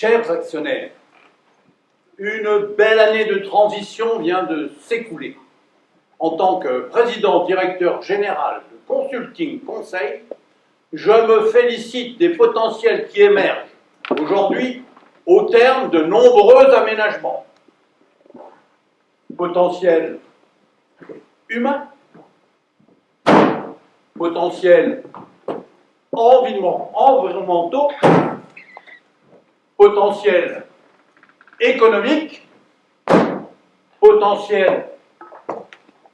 Chers actionnaires, une belle année de transition vient de s'écouler. En tant que président directeur général de Consulting Conseil, je me félicite des potentiels qui émergent aujourd'hui au terme de nombreux aménagements. Potentiels humains, potentiels environnementaux, potentiels économiques, potentiels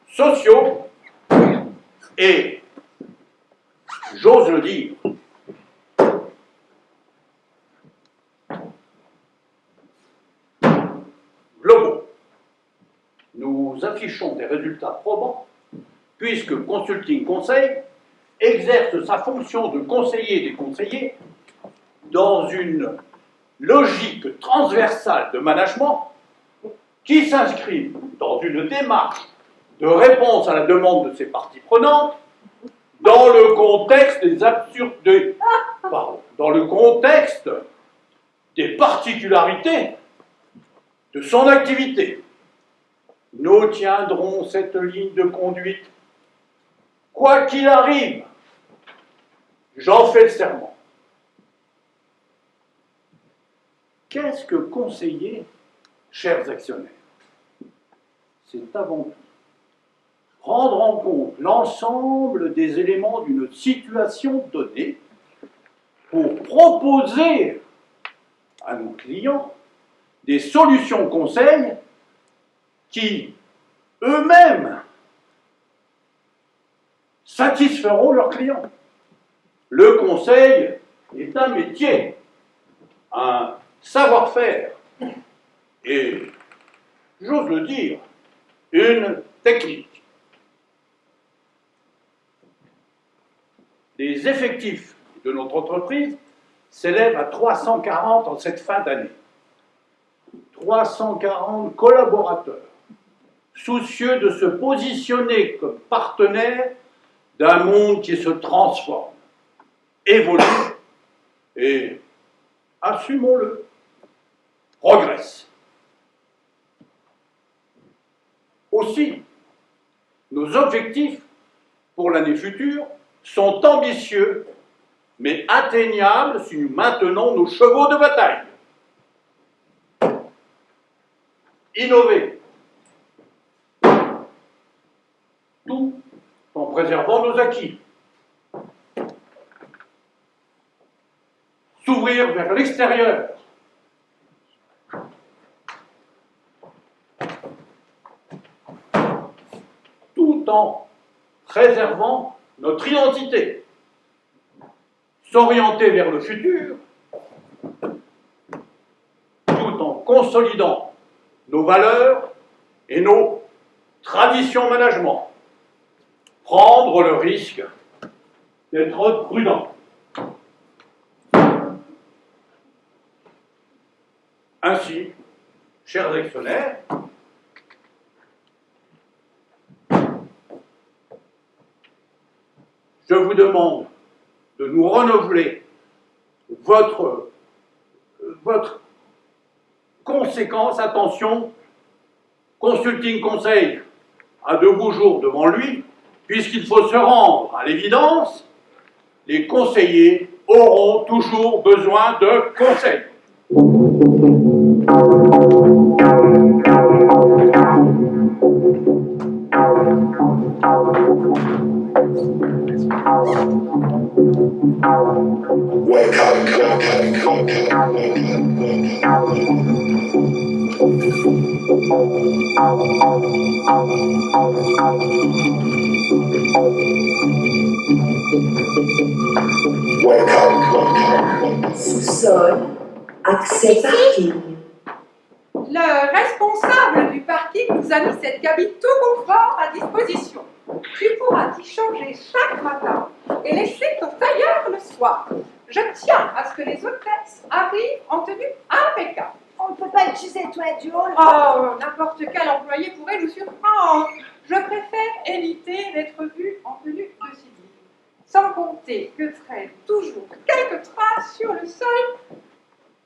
sociaux et, j'ose le dire, globaux. Nous affichons des résultats probants puisque Consulting Conseil exerce sa fonction de conseiller des conseillers dans une logique transversale de management qui s'inscrit dans une démarche de réponse à la demande de ses parties prenantes dans le contexte dans le contexte des particularités de son activité. Nous tiendrons cette ligne de conduite, quoi qu'il arrive. J'en fais le serment. Qu'est-ce que conseiller, chers actionnaires? C'est avant tout prendre en compte l'ensemble des éléments d'une situation donnée pour proposer à nos clients des solutions conseils qui, eux-mêmes, satisferont leurs clients. Le conseil est un métier, un savoir-faire et, j'ose le dire, une technique. Les effectifs de notre entreprise s'élèvent à 340 en cette fin d'année. 340 collaborateurs, soucieux de se positionner comme partenaires d'un monde qui se transforme, évolue et, assumons-le, progresse. Aussi, nos objectifs pour l'année future sont ambitieux, mais atteignables si nous maintenons nos chevaux de bataille. Innover, tout en préservant nos acquis. S'ouvrir vers l'extérieur. Tout en préservant notre identité. S'orienter vers le futur, tout en consolidant nos valeurs et nos traditions management. Prendre le risque d'être prudent. Ainsi, chers actionnaires, je vous demande de nous renouveler votre conséquence, attention, Consulting Conseil a de beaux jours devant lui, puisqu'il faut se rendre à l'évidence, les conseillers auront toujours besoin de conseils. Sous-sol, accès parking. Le responsable du parking nous a mis cette cabine tout confort à disposition. Tu pourras t'y changer chaque matin et laisser ton tailleur le soir. Je tiens à ce que les hôtesses arrivent en tenue impeccable. On ne peut pas utiliser le toilette du hall. Oh, n'importe quel employé pourrait nous surprendre. Je préfère éviter d'être vue en tenue de civil. Sans compter que traînent toujours quelques traces sur le sol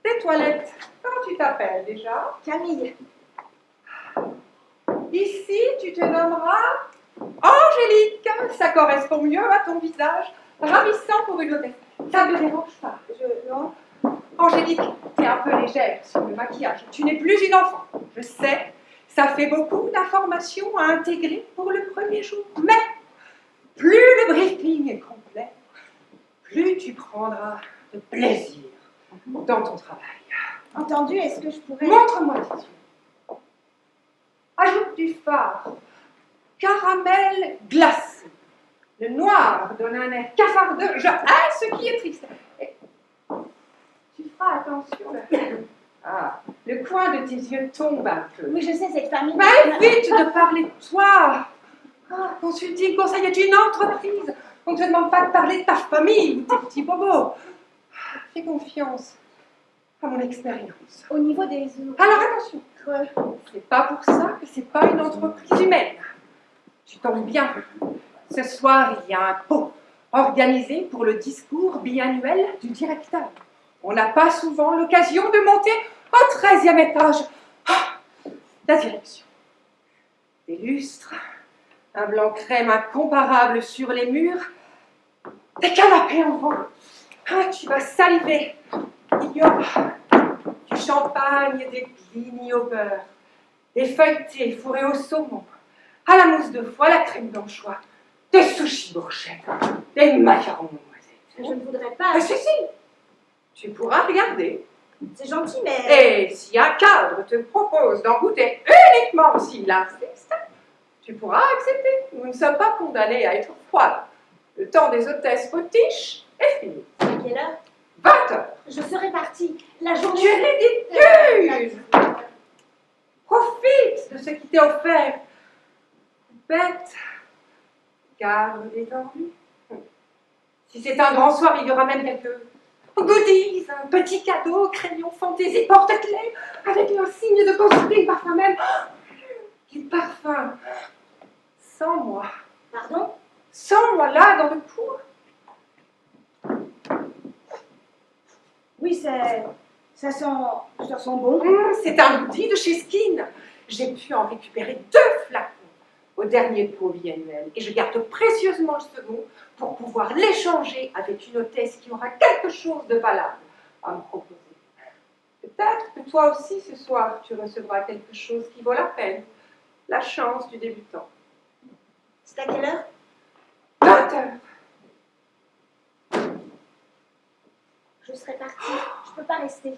des Tes toilettes, comment tu t'appelles déjà? Camille. Ici, tu te nommeras Angélique. Ça correspond mieux à ton visage. Ravissant pour une hôtesse. Ça ne te dérange pas? Non. Angélique, t'es un peu légère sur le maquillage. Tu n'es plus une enfant. Je sais, ça fait beaucoup d'informations à intégrer pour le premier jour. Mais plus le briefing est complet, plus tu prendras de plaisir dans ton travail. Entendu, est-ce que je pourrais... Montre-moi tes yeux. Ajoute du fard. Caramel glacé. Le noir donne un air cafardeux. Je hais ce qui est triste. Et tu feras attention. Ah, le coin de tes yeux tombe un peu. Oui, je sais, cette famille... Mais vite de parler de toi. Ah, consulting, conseil est une entreprise. On ne te demande pas de parler de ta famille ou tes petits bobos. Fais confiance à mon expérience. Au niveau des... Alors attention, c'est pas pour ça que c'est pas une entreprise humaine. Tu tombes bien. Ce soir, il y a un pot organisé pour le discours biannuel du directeur. On n'a pas souvent l'occasion de monter au 13e étage. Ah, la direction. Des lustres, un blanc crème incomparable sur les murs, des canapés en rang. Ah, tu vas saliver. Il y aura du champagne, des blinis au beurre, des feuilletés fourrés au saumon, à la mousse de foie, la crème d'anchois, des sushis brochettes, des macarons noisettes. Je ne voudrais pas... Ah, si, tu pourras regarder. C'est gentil, mais... Et si un cadre te propose d'en goûter uniquement s'il insiste, tu pourras accepter. Nous ne sommes pas condamnés à être froides. Le temps des hôtesses potiches est fini. À quelle heure? 20 heures. Je serai partie. La Tu journée... es ridicule. Profite de ce qui t'est offert. Bête. Garde détendu. Si c'est un grand soir, il y aura même quelques goodies, un petit cadeau, crayon fantaisie, porte-clés, avec un signe de consulting, parfum même. Quel parfum. Sans moi. Pardon? Sans moi là, dans le cours. Oui, ça sent bon. C'est un goodie de chez Skin. J'ai pu en récupérer 2 flacons au dernier pot biannuel. Et je garde précieusement le second pour pouvoir l'échanger avec une hôtesse qui aura quelque chose de valable à me proposer. Peut-être que toi aussi, ce soir, tu recevras quelque chose qui vaut la peine. La chance du débutant. C'est à quelle heure? 20 heures. Je serai partie. Je peux pas rester.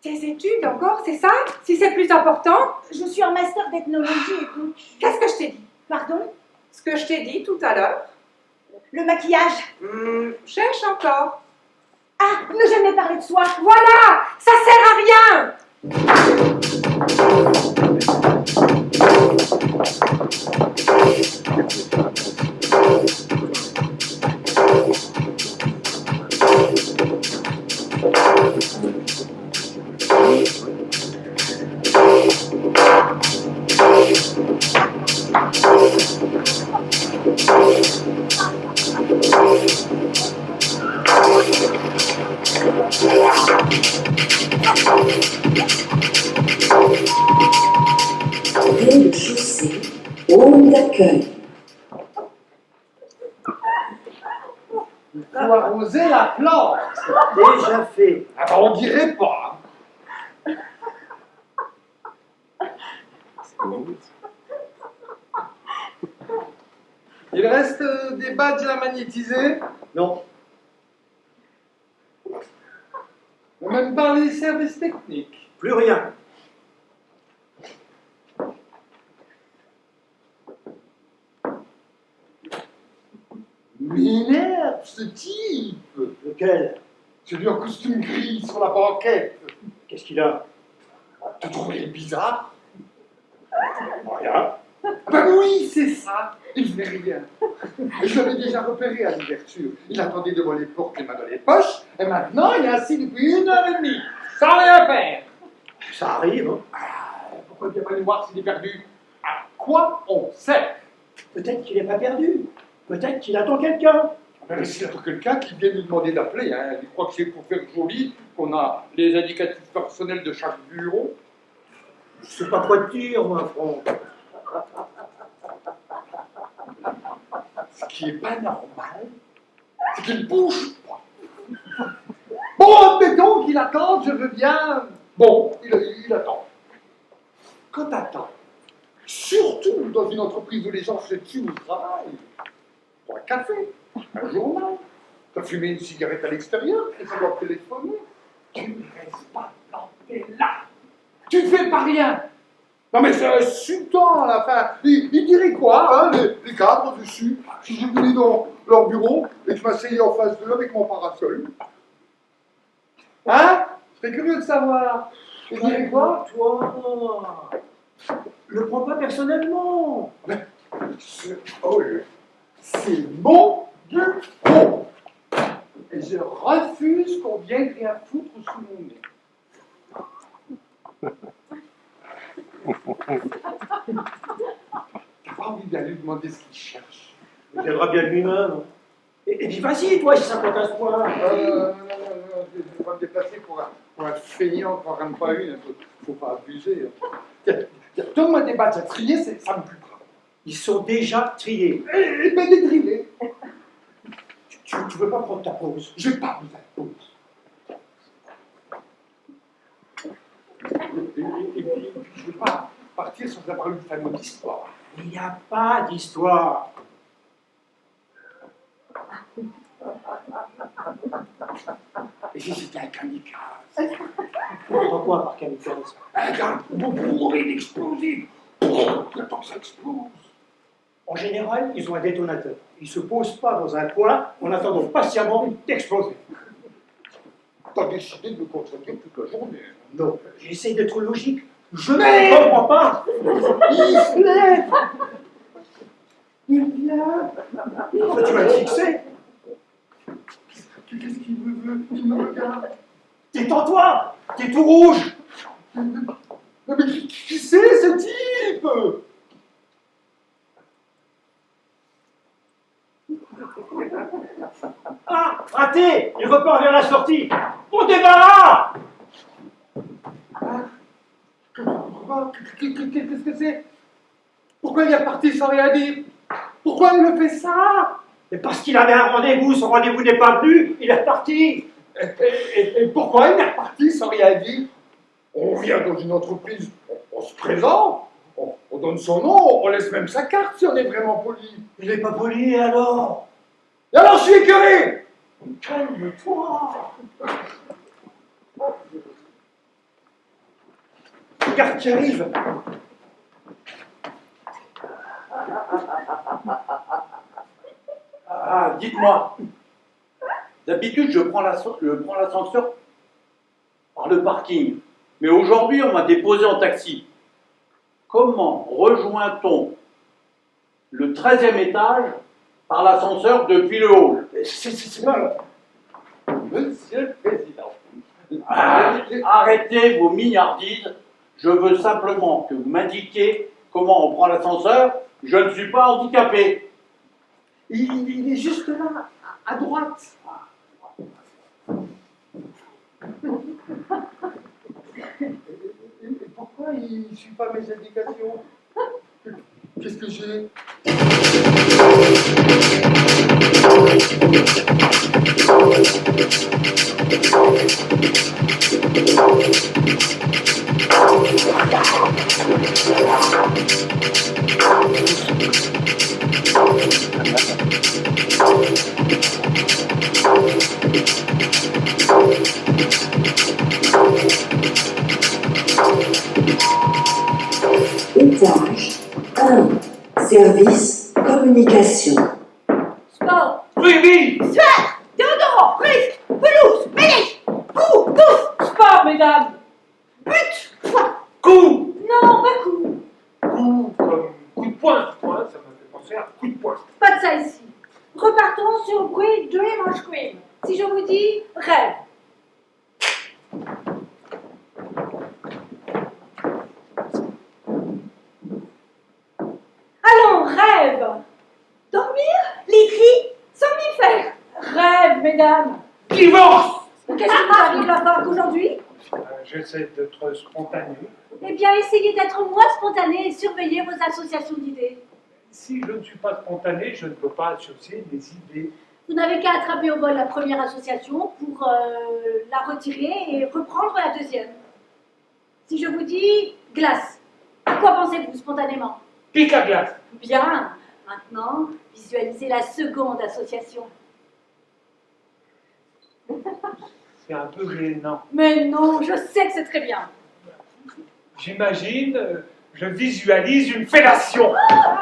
Tes études encore, c'est ça? Si c'est plus important? Je suis en master d'ethnologie et donc... Qu'est-ce que je t'ai dit? Pardon? Ce que je t'ai dit tout à l'heure? Le maquillage. Cherche encore. Ah, ne jamais parler de soi. Voilà! Ça sert à rien! Rez-de-chaussée, hall d'accueil. Il faut arroser la plante. Déjà fait. Ah bah, on dirait pas. Il reste des badges à magnétiser. Non. Même par les services techniques. Plus rien. M'énerve ce type. Lequel? Celui en costume gris sur la banquette. Qu'est-ce qu'il a? Tu trouves bizarre? Rien. Ben oui, c'est ça. Il fait rien. Je l'avais déjà repéré à l'ouverture. Il attendait devant les portes, les mains dans les poches, et maintenant il est assis depuis 1h30, sans rien faire. Ça arrive. Hein. Pourquoi il ne vient pas nous voir s'il est perdu? À quoi on sert? Peut-être qu'il n'est pas perdu. Peut-être qu'il attend quelqu'un. Mais c'est pour quelqu'un qui vient nous demander d'appeler. Hein. Il croit que c'est pour faire joli qu'on a les indicatifs personnels de chaque bureau. Je sais pas quoi te dire, moi, Franck. Ce qui n'est pas normal, c'est qu'il ne bouge pas. Bon, admettons qu'il attende, je veux bien. Bon, il attend. Quand t'attends, surtout dans une entreprise où les gens se tuent au travail, pour un café, un journal, t'as fumé une cigarette à l'extérieur, et ça doit téléphoner, tu ne restes pas planté là. Tu ne fais pas rien. Non mais c'est insultant à la fin. Ils diraient quoi, hein, les cadres dessus, si je venais dans leur bureau et que je m'asseyais en face d'eux avec mon parasol. Hein? Je serais curieux de savoir. Ils diraient quoi? Toi, le prends pas personnellement. Oh, c'est mon bureau. Et je refuse qu'on vienne rien foutre sous mon nez. T'as pas envie d'aller lui demander ce qu'il cherche? Il viendra bien lui-même. Et puis vas-y, toi, si ça t'intéresse point. Non, je vais pas me déplacer pour un feignant qui n'en rame pas une. Faut pas abuser. Donne-moi des badges à trier, ça me plaît pas. Ils sont déjà triés. Et ben des drillés. Tu veux pas prendre ta pause? Je n'ai pas besoin de pause. Et puis, je ne veux pas partir sans avoir une famille d'histoire. Il n'y a pas d'histoire. Et si c'était un kamikaze? Tu entends quoi par kamikaze? Un gars bourré d'explosifs. Attends que ça explose. En général, ils ont un détonateur. Ils ne se posent pas dans un coin en attendant patiemment d'exploser. T'as décidé de me concentrer toute la journée. Non, j'essaie d'être logique. Je ne comprends pas. Il se lève. Il vient. Pourquoi tu vas le fixer? Qu'est-ce qu'il me veut? Il me regarde. Détends-toi. T'es tout rouge. Mais qui c'est ce type? Ah, raté. Il repart vers la sortie. On débarras. Qu'est-ce que c'est? Pourquoi il est parti sans rien dire? Pourquoi il me fait ça? Mais parce qu'il avait un rendez-vous, son rendez-vous n'est pas venu, il est reparti. Et pourquoi il est reparti sans rien dire? On vient dans une entreprise, on se présente, on donne son nom, on laisse même sa carte si on est vraiment poli. Il n'est pas poli, et alors? Et alors je suis écœuré! Calme-toi. Regarde qui arrive. Ah, dites-moi. D'habitude, je prends l'ascenseur par le parking. Mais aujourd'hui, on m'a déposé en taxi. Comment rejoint-on le 13e étage par l'ascenseur depuis le hall? C'est pas... Monsieur le Président. Arrêtez vos mignardises. Je veux simplement que vous m'indiquiez comment on prend l'ascenseur. Je ne suis pas handicapé. Il est juste là, à droite. Et pourquoi il ne suit pas mes indications? Qu'est-ce que j'ai? Étage 1. Service communication. Sport, Suivi. sueur, déodorant, risque, pelouse, mêlée, coup, tous. Sport, mesdames. But, point. Coup. Non, pas coup. Coup comme coup de poing. Poing, ça m'a fait penser à coup de poing. Pas de ça ici. Repartons sur Great Dream and Scream. Si je vous dis rêve. Allons, rêve. Dormir, les cris, somnifères. mesdames? Divorce! Qu'est-ce qui vous arrive la Pâques aujourd'hui? J'essaie d'être spontané. Eh bien, essayez d'être moins spontané et surveillez vos associations d'idées. Si je ne suis pas spontané, je ne peux pas associer des idées. Vous n'avez qu'à attraper au vol la première association pour la retirer et reprendre la deuxième. Si je vous dis glace, à quoi pensez-vous spontanément? Pique à glace. Bien. Maintenant, visualisez la seconde association. C'est un peu gênant. Mais non, je sais que c'est très bien. J'imagine, je visualise une fellation.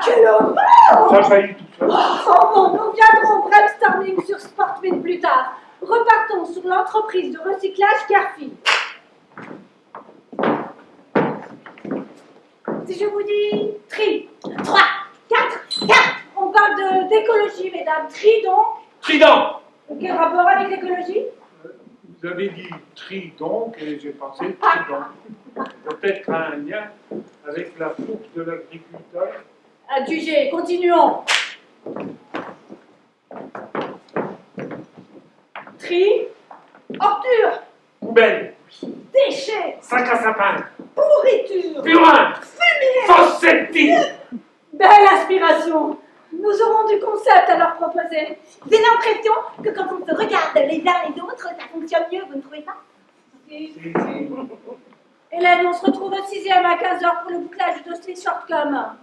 Quel horreur! Ça faillit tout seul. Oh bon, nous viendrons au brainstorming sur Sportmin plus tard. Repartons sur l'entreprise de recyclage Carfi. Si je vous dis tri, 3, 4, 4, on parle d'écologie, mesdames. Tri donc. Trident. Quel rapport avec l'écologie? Vous avez dit tri donc, et j'ai pensé trident. Peut-être un lien avec la fourche de l'agriculteur. Adjugé, continuons. Tri, ordure, Poubelle. déchets, Sac à sapin. pourriture, Purin. fumier. Fosse septique. Belle inspiration. Nous aurons du concept à leur proposer. J'ai l'impression que quand on se regarde les uns les autres, ça fonctionne mieux, vous ne trouvez pas? Hélène, on se retrouve au 6e à 15h pour le bouclage du dossier Shortcom.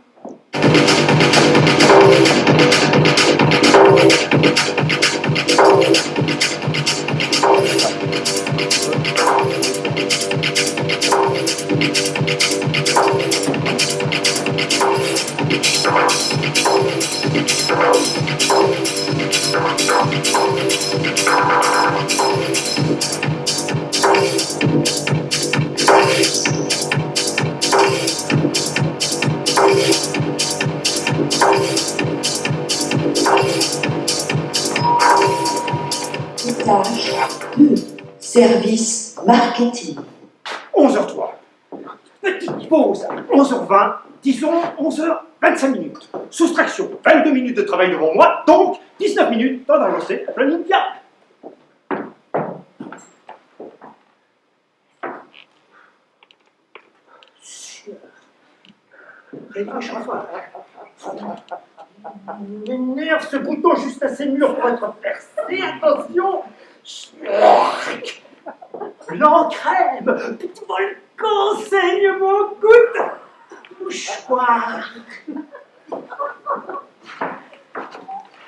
Étage 2. Service marketing. 11h03. Petite pause à 11h20, disons 11h25 minutes. Soustraction, 22 minutes de travail devant moi, donc 19 minutes dans d'avancer la planning bien. M'énerve ce bouton juste assez mûr pour être percé. Attention. Blanc crème, petit volcan, saignement, goutte, mouchoir.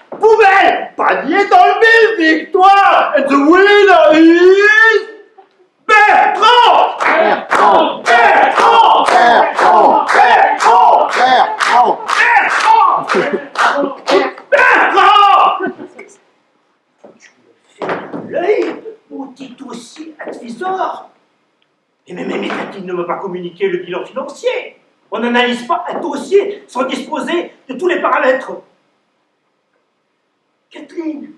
Poubelle, panier dans le mille, victoire. And the winner is Bertrand. Bertrand, Bertrand, Bertrand, Bertrand, Bertrand, Bertrand, Bertrand. Tu me fais l'œil, maudit dossier advisor. Mais Catherine ne m'a pas communiqué le bilan financier. On n'analyse pas un dossier sans disposer de tous les paramètres. Kathleen,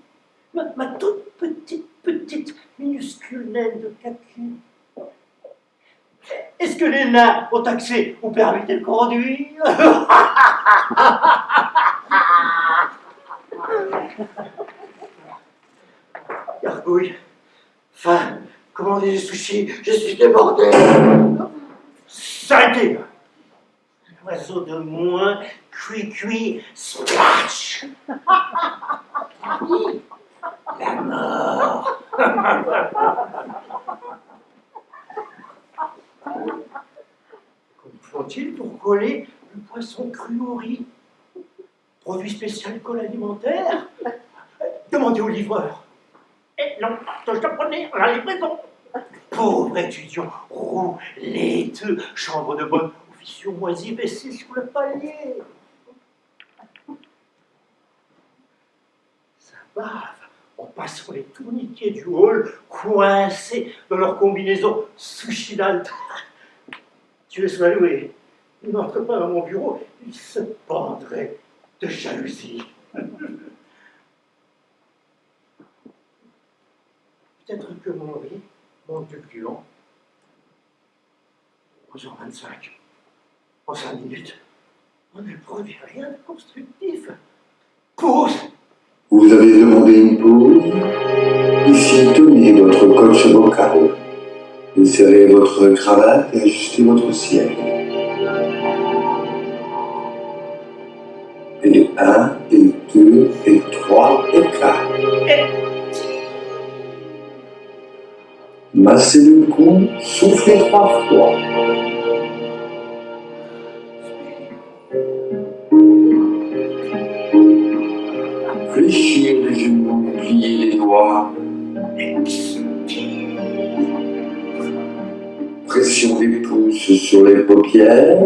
ma toute petite, minuscule naine de Kathleen. Est-ce que les nains ont accès au permis de conduire? Gargouille, faim, commandez des sushis, je suis débordé. Saleté! Un oiseau de moins, cuit, splash! La mort! Comment font-ils pour coller le poisson cru au riz? Produit spécial colle alimentaire? Demandez au livreur. Eh non, je te prenais la livraison. Pauvre étudiant, roux, laiteux, chambre de bonne, officieux moisi, baissé sur le palier. Ça bave en passant les tourniquets du hall, coincés dans leur combinaison sushilante. Dieu soit loué, il n'entre pas dans mon bureau, il se pendrait de jalousie. Peut-être que mon riz manque de gluant. 11h25. En 5 minutes, on ne produit rien de constructif. Pause! Vous avez demandé une pause? Ensuite, tenez votre coche vocale. Insérez votre cravate et ajustez votre siège. Et 1, et 2, et 3, et 4. Massez le cou, soufflez 3 fois. Fléchir les genoux, plier les doigts. Pression des pouces sur les paupières.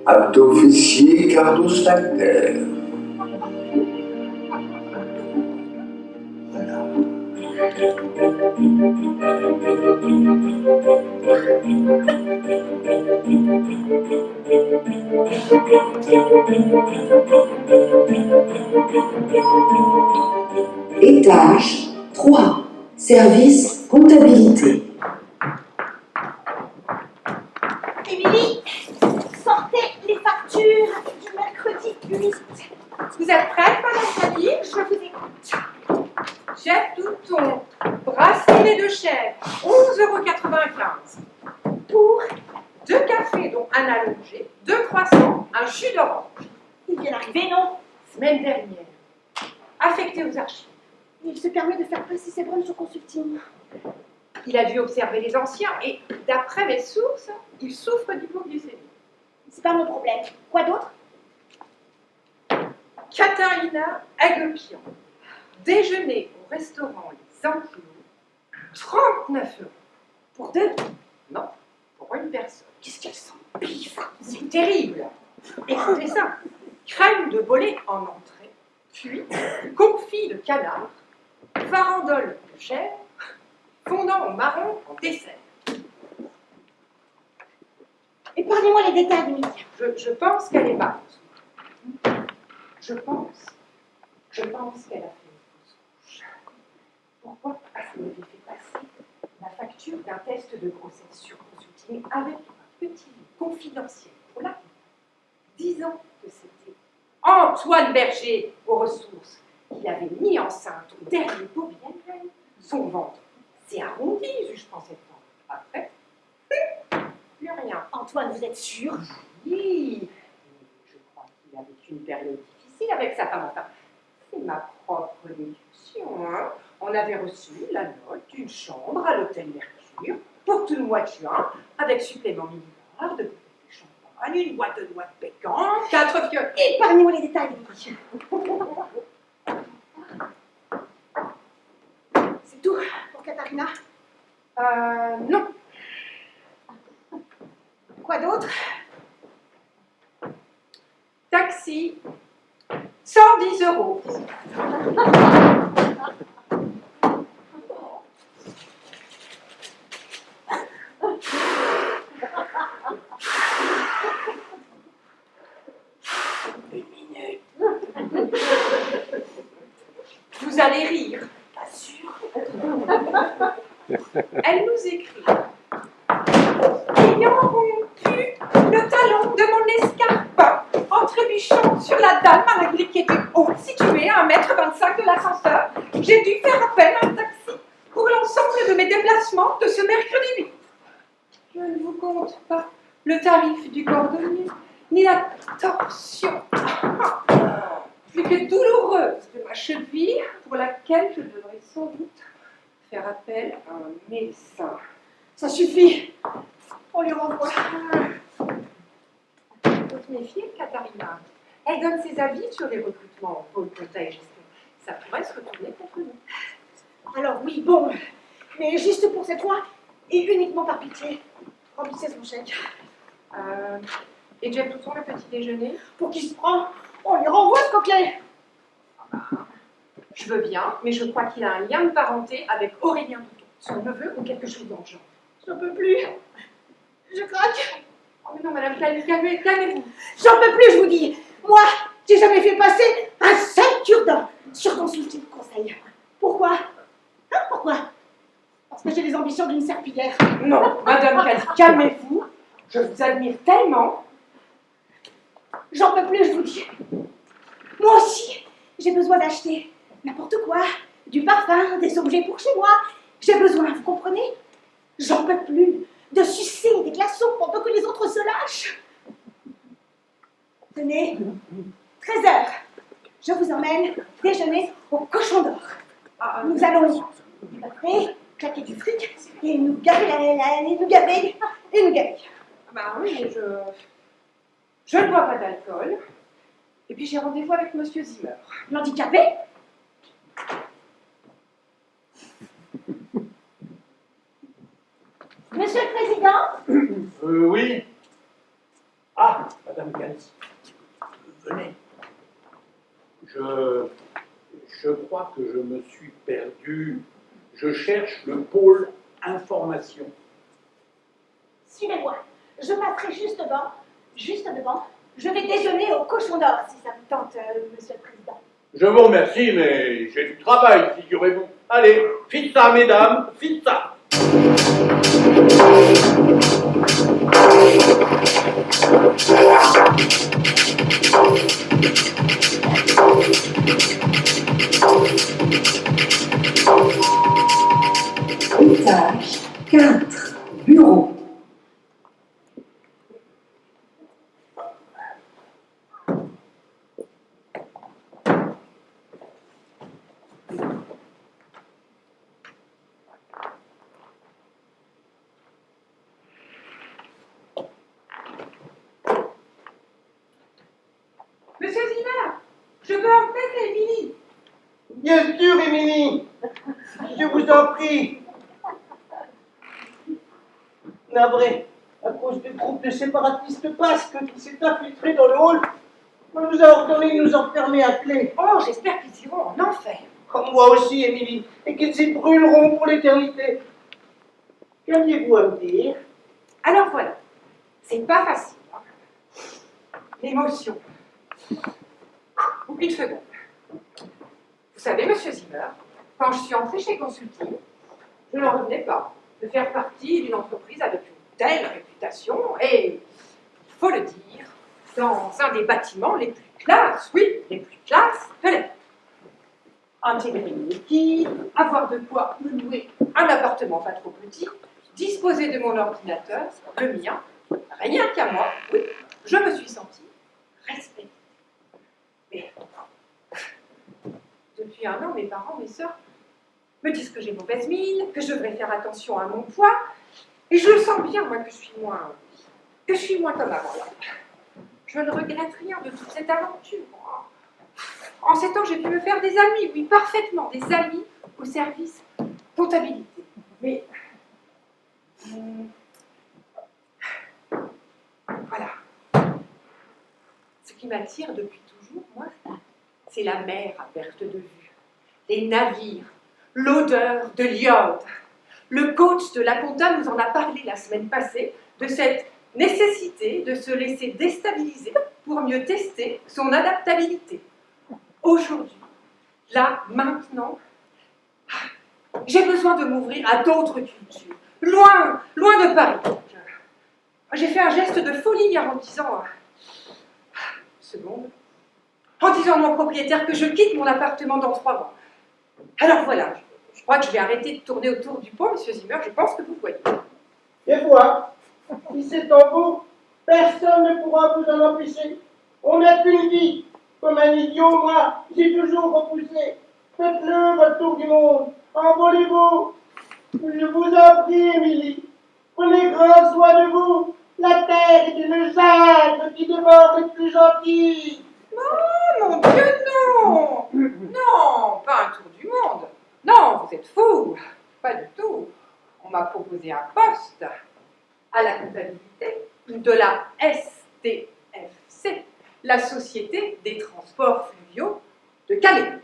Abdos fessiers, cardio-sphincter. Voilà. Étage 3. Service comptabilité. Émilie, sortez les factures du mercredi 8. Vous êtes prête, Madame Camille? Je vous écoute. Jeff Douton, bracelet de chèvre, 11,95 €. Pour, 2 cafés, dont un allongé, 2 croissants, un jus d'orange. il vient d'arriver, non? Semaine dernière. Affecté aux archives. Il se permet de faire passer ses brunchs au consulting. Il a dû observer les anciens et, d'après mes sources, il souffre d'hypoglycémie. C'est pas mon problème. Quoi d'autre? Katharina Aguepian. Déjeuner au restaurant Les Enclos, 39 €. Pour deux? Non, pour une personne. Qu'est-ce qu'elle sent pif? C'est terrible. Écoutez ça. Crème de bolée en entrée, puis confit de canard, farandole de chèvre, fondant au marron en dessert. Épargnez-moi les détails, Émilie. Je pense qu'elle est basse. Je pense qu'elle a fait une fausse couche. Pourquoi? Parce qu'elle avait fait passer la facture d'un test de grossesse sur consulting avec un petit confidentiel pour la disant que c'était Antoine Berger aux ressources qui avait mis enceinte au dernier beau biennale. Son ventre s'est arrondi, jusqu'en septembre. Après, plus rien. Antoine, vous êtes sûr? Oui, je crois qu'il a vécu une période difficile avec sa femme. Enfin, c'est ma propre déduction. Hein. On avait reçu la note d'une chambre à l'hôtel Mercure pour tout le mois de juin, avec supplément minibar, de bouteilles de champagne, une boîte de noix de pécan, 4 fioles. Épargnez-moi les détails, Émilie. C'est tout pour Katharina? Non. Quoi d'autre? Taxi, 110 €. Vous allez rire. Pas sûr. Elle nous écrit. Ayant rompu le talon de mon escarpe en trébuchant sur la dalle malgré qui était haute, située à 1,25 m de l'ascenseur, j'ai dû faire appel à un taxi pour l'ensemble de mes déplacements de ce mercredi 8. Je ne vous compte pas le tarif du cordonnier, ni la torsion plus que douloureuse de ma cheville, pour laquelle je devrais sans doute faire appel à un médecin. Ça suffit. On lui renvoie. Faut te méfier, Katharina. Elle donne ses avis sur les recrutements en pôle compta et gestion. Ça pourrait se retourner contre nous. Alors oui, bon. Mais juste pour cette fois, et uniquement par pitié, remplissez son chèque. Et Jeff Douton, le petit déjeuner? Pour qui se prend, on lui renvoie ce coquet. Je veux bien, mais je crois qu'il a un lien de parenté avec Aurélien Douton, son neveu ou quelque chose dans le genre. J'en peux plus. Je craque. Oh mais non, madame, calmez-vous. J'en peux plus, je vous dis. Moi, j'ai jamais fait passer un seul cure-dent sur consulting conseil. Pourquoi? Hein, pourquoi? Parce que j'ai les ambitions d'une serpillière. Non, madame, calmez-vous. Je vous admire tellement. J'en peux plus, je vous dis. Moi aussi, J'ai besoin d'acheter n'importe quoi, du parfum, des objets pour chez moi. J'ai besoin, vous comprenez? J'en peux plus de sucer des glaçons pendant que les autres se lâchent. Tenez, 13h. Je vous emmène déjeuner au Cochon d'Or. Nous allons claquer du fric et nous gaver et nous gaver. Bah oui, mais je ne bois pas d'alcool. Et puis j'ai rendez-vous avec Monsieur Zimmer. L'handicapé? Monsieur le Président? Oui. Ah, Madame Gans, venez. Je crois que je me suis perdu. Je cherche le pôle information. Suivez-moi. Je passerai juste devant. Je vais déjeuner au Cochon d'Or, si ça vous tente, Monsieur le Président. Je vous remercie, mais j'ai du travail, figurez-vous. Allez, faites ça, mesdames, faites ça. Étage 4. Bureau. Monsieur Zimmer, je peux emmener Émilie. Bien sûr, Émilie. Je vous en prie. Navré, à cause du groupe de séparatistes basques qui s'est infiltré dans le hall, on nous a ordonné de nous enfermer à clé. Oh, j'espère qu'ils iront en enfer. Comme moi aussi, Émilie, et qu'ils s'y brûleront pour l'éternité. Qu'aviez-vous à me dire? Alors voilà, c'est pas facile. Hein. L'émotion. Une seconde. Vous savez, Monsieur Zimmer, quand je suis entrée chez Consulting, je n'en revenais pas de faire partie d'une entreprise avec une telle réputation et, il faut le dire, dans un des bâtiments les plus classes, oui, les plus classes de la ville. Intégrer une équipe, avoir de quoi me louer un appartement pas trop petit, disposer de mon ordinateur, le mien, rien qu'à moi, oui, je me suis sentie respectée. Mais depuis un an, mes parents, mes sœurs me disent que j'ai mauvaise mine, que je devrais faire attention à mon poids, et je le sens bien, moi, que je suis moins comme avant. Là. Je ne regrette rien de toute cette aventure. En 7 ans, j'ai pu me faire des amis, oui, parfaitement, des amis au service comptabilité. Mais voilà. Ce qui m'attire depuis toujours, moi, c'est la mer à perte de vue, les navires, l'odeur de l'iode. Le coach de la compta nous en a parlé la semaine passée, de cette nécessité de se laisser déstabiliser pour mieux tester son adaptabilité. Aujourd'hui, là, maintenant, j'ai besoin de m'ouvrir à d'autres cultures, loin de Paris. J'ai fait un geste de folie hier en disant, en disant à mon propriétaire que je quitte mon appartement dans 3 mois. Alors voilà, je crois que je vais arrêter de tourner autour du pot, Monsieur Zimmer, je pense que vous voyez. Et voilà, si c'est en vous, personne ne pourra vous en empêcher. On n'a qu'une vie. Comme un idiot, moi, j'ai toujours repoussé. Faites-le, votre tour du monde. Envolez-vous. Je vous en prie, Émilie. Prenez grand soin de vous. La terre est une jungle qui dévore les plus gentils. Oh mon Dieu, non! Non, pas un tour du monde. Non, vous êtes fous. Pas du tout. On m'a proposé un poste à la comptabilité de la STFC, la Société des Transports Fluviaux de Calais,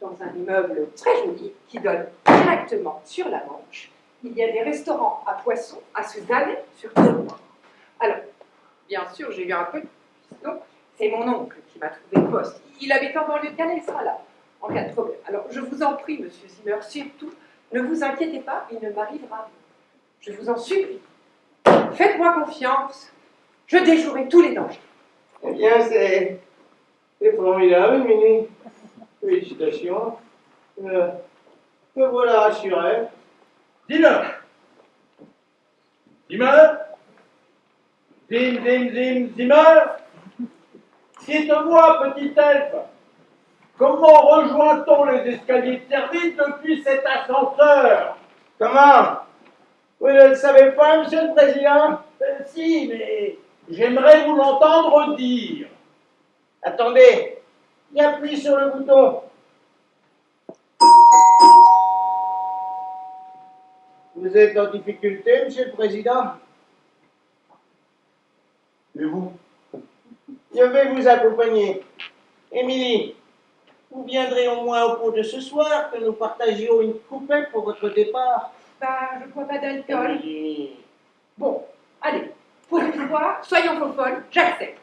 dans un immeuble très joli qui donne directement sur la Manche. Il y a des restaurants à poissons à se damer sur tout le monde. Alors, bien sûr, j'ai eu un peu de piston. C'est mon oncle qui m'a trouvé le poste. Il habite en banlieue de Calais, il sera là, en cas de problème. Alors, je vous en prie, Monsieur Zimmer, surtout, ne vous inquiétez pas, il ne m'arrivera rien. Je vous en supplie. Faites-moi confiance, je déjouerai tous les dangers. Eh bien, c'est formidable, Émilie. Félicitations. Me voilà rassuré. Dis-le. Zimmer. Zimmer. Si te vois, petit elfe, comment rejoint-on les escaliers de service depuis cet ascenseur? Comment? Vous ne le savez pas, Monsieur le Président? Si, mais j'aimerais vous l'entendre dire. Attendez, appuie sur le bouton. Vous êtes en difficulté, Monsieur le Président? Et vous? Je vais vous accompagner. Émilie, vous viendrez au moins au cours de ce soir, que nous partagions une coupette pour votre départ. Bah, je ne bois pas d'alcool. Émilie. Bon, allez, pour une fois, soyons folles, j'accepte.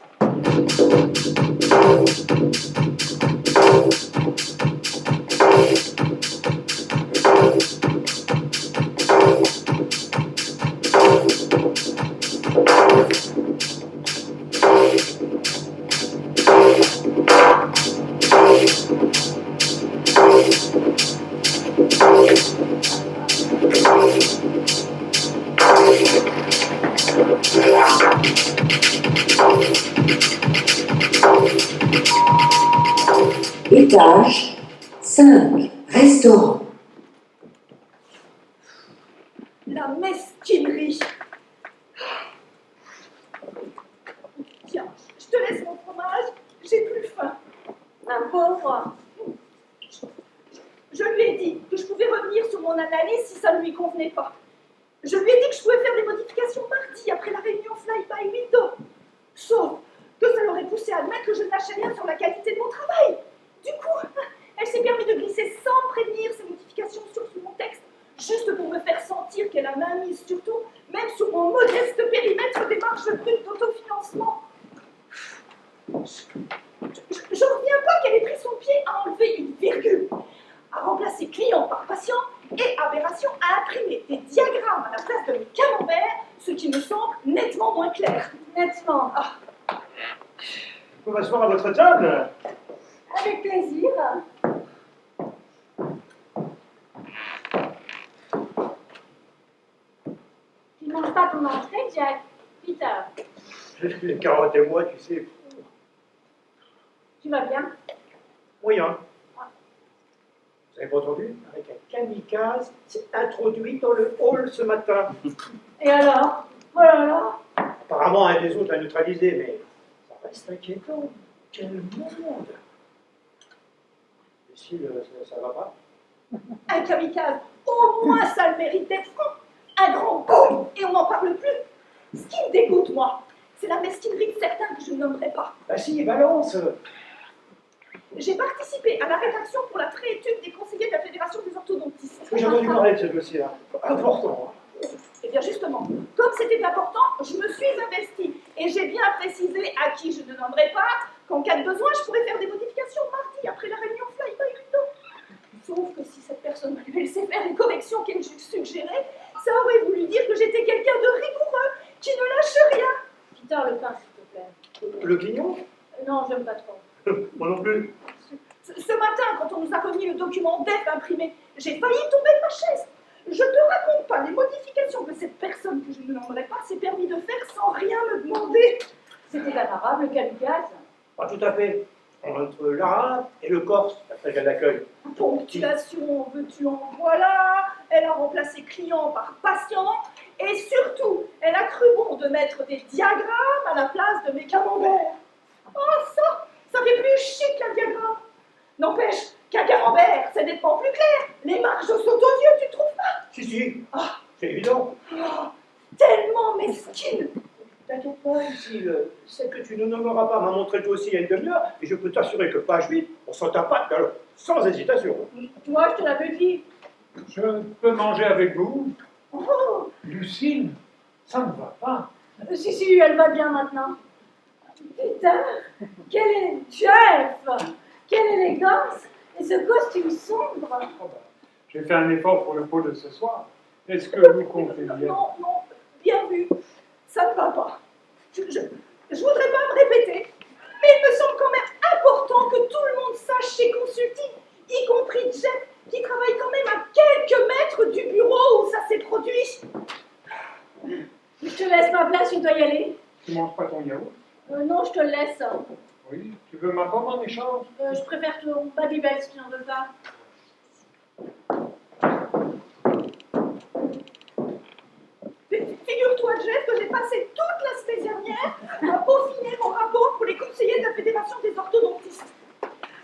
Étage 5, restaurant. La mesquinerie. Tiens, je te laisse mon fromage, j'ai plus faim. Un pauvre. Je lui ai dit que je pouvais revenir sur mon analyse si ça ne lui convenait pas. Je lui ai dit que je pouvais faire des modifications mardi après la réunion Fly-by Window. Sauf que ça l'aurait poussé à admettre que je ne lâchais rien sur la qualité de mon travail. Du coup, elle s'est permis de glisser sans prévenir ces modifications sur mon texte, juste pour me faire sentir qu'elle a main mise sur tout, même sur mon modeste périmètre des marges brutes d'autofinancement. Je reviens pas qu'elle ait pris son pied à enlever une virgule, à remplacer client par patient et aberration à imprimer des diagrammes à la place de mes camemberts, ce qui me semble nettement moins clair. Nettement. On va se voir à votre table. Avec plaisir. Tu ne manges pas ton entrée, Jack? Peter, Les carottes et moi, tu sais, tu vas bien? moyen. Vous avez pas entendu? Avec un kamikaze, s'est introduit dans le hall ce matin. Et alors? Oh là là. Apparemment, un des autres l'a neutralisé, mais ça reste inquiétant. Quel monde! Et si ça va pas? Un kamikaze, au moins ça le mérite d'être franc. Un grand boum, et on n'en parle plus. Ce qui me dégoûte, moi, c'est la mesquinerie de certains que je ne nommerai pas. Bah si, balance! J'ai participé à la rédaction pour la préétude des conseillers de la Fédération des orthodontistes. J'ai entendu parler de ce dossier-là. Important. Hein. Et bien justement, comme c'était important, je me suis investie. Et j'ai bien précisé à qui je ne nommerai pas qu'en cas de besoin, je pourrais faire des modifications mardi après la réunion Fly-by Window. Sauf que si cette personne m'avait laissé faire les corrections qu'elle suggérait, ça aurait voulu dire que j'étais quelqu'un de rigoureux, qui ne lâche rien. Peter, le pain, s'il te plaît. Le guignon? Non, j'aime pas trop. Moi non plus. Ce matin, quand on nous a remis le document DEF imprimé, j'ai failli tomber de ma chaise. Je te raconte pas les modifications que cette personne que je ne nommerai pas s'est permis de faire sans rien me demander. C'était un arabe, le kamikaze. Pas tout à fait. Entre l'arabe et le corse, la saga d'accueil. Ponctuation, veux-tu en voilà. Elle a remplacé client par patient. Et surtout, elle a cru bon de mettre des diagrammes à la place de mes camemberts. Oh, ça fait plus chic qu'un diagramme. N'empêche qu'un camembert, c'est nettement plus clair. Les marges sautent aux yeux, tu trouves pas? Si, Ah. c'est évident. Oh, tellement mesquine. T'inquiète pas, ici, celle que tu ne nommeras pas m'a montré toi aussi il y a une demi-heure, et je peux t'assurer que page 8, on s'en tape pas, alors, sans hésitation. Toi, je te l'avais dit. Je peux manger avec vous? Oh, Lucille, ça ne va pas. Si, elle va bien maintenant. Putain, quel est chef! Quelle élégance! Et ce costume sombre! Oh ben, j'ai fait un effort pour le pot de ce soir. Est-ce que vous comptez bien? non, bien vu. Ça ne va pas. Je voudrais pas me répéter, mais il me semble quand même important important que tout le monde sache chez Consulting, y compris Jeff, qui travaille quand même à quelques mètres du bureau où ça s'est produit. Je te laisse ma place, je dois y aller. Tu manges pas ton yaourt? Non, je te le laisse. Oui. Tu veux ma pomme en échange? Je préfère ton Babybel si tu n'en veux pas. Figure-toi, Jeff, que j'ai passé toute la semaine dernière à peaufiner mon rapport pour les conseillers de la Fédération des orthodontistes.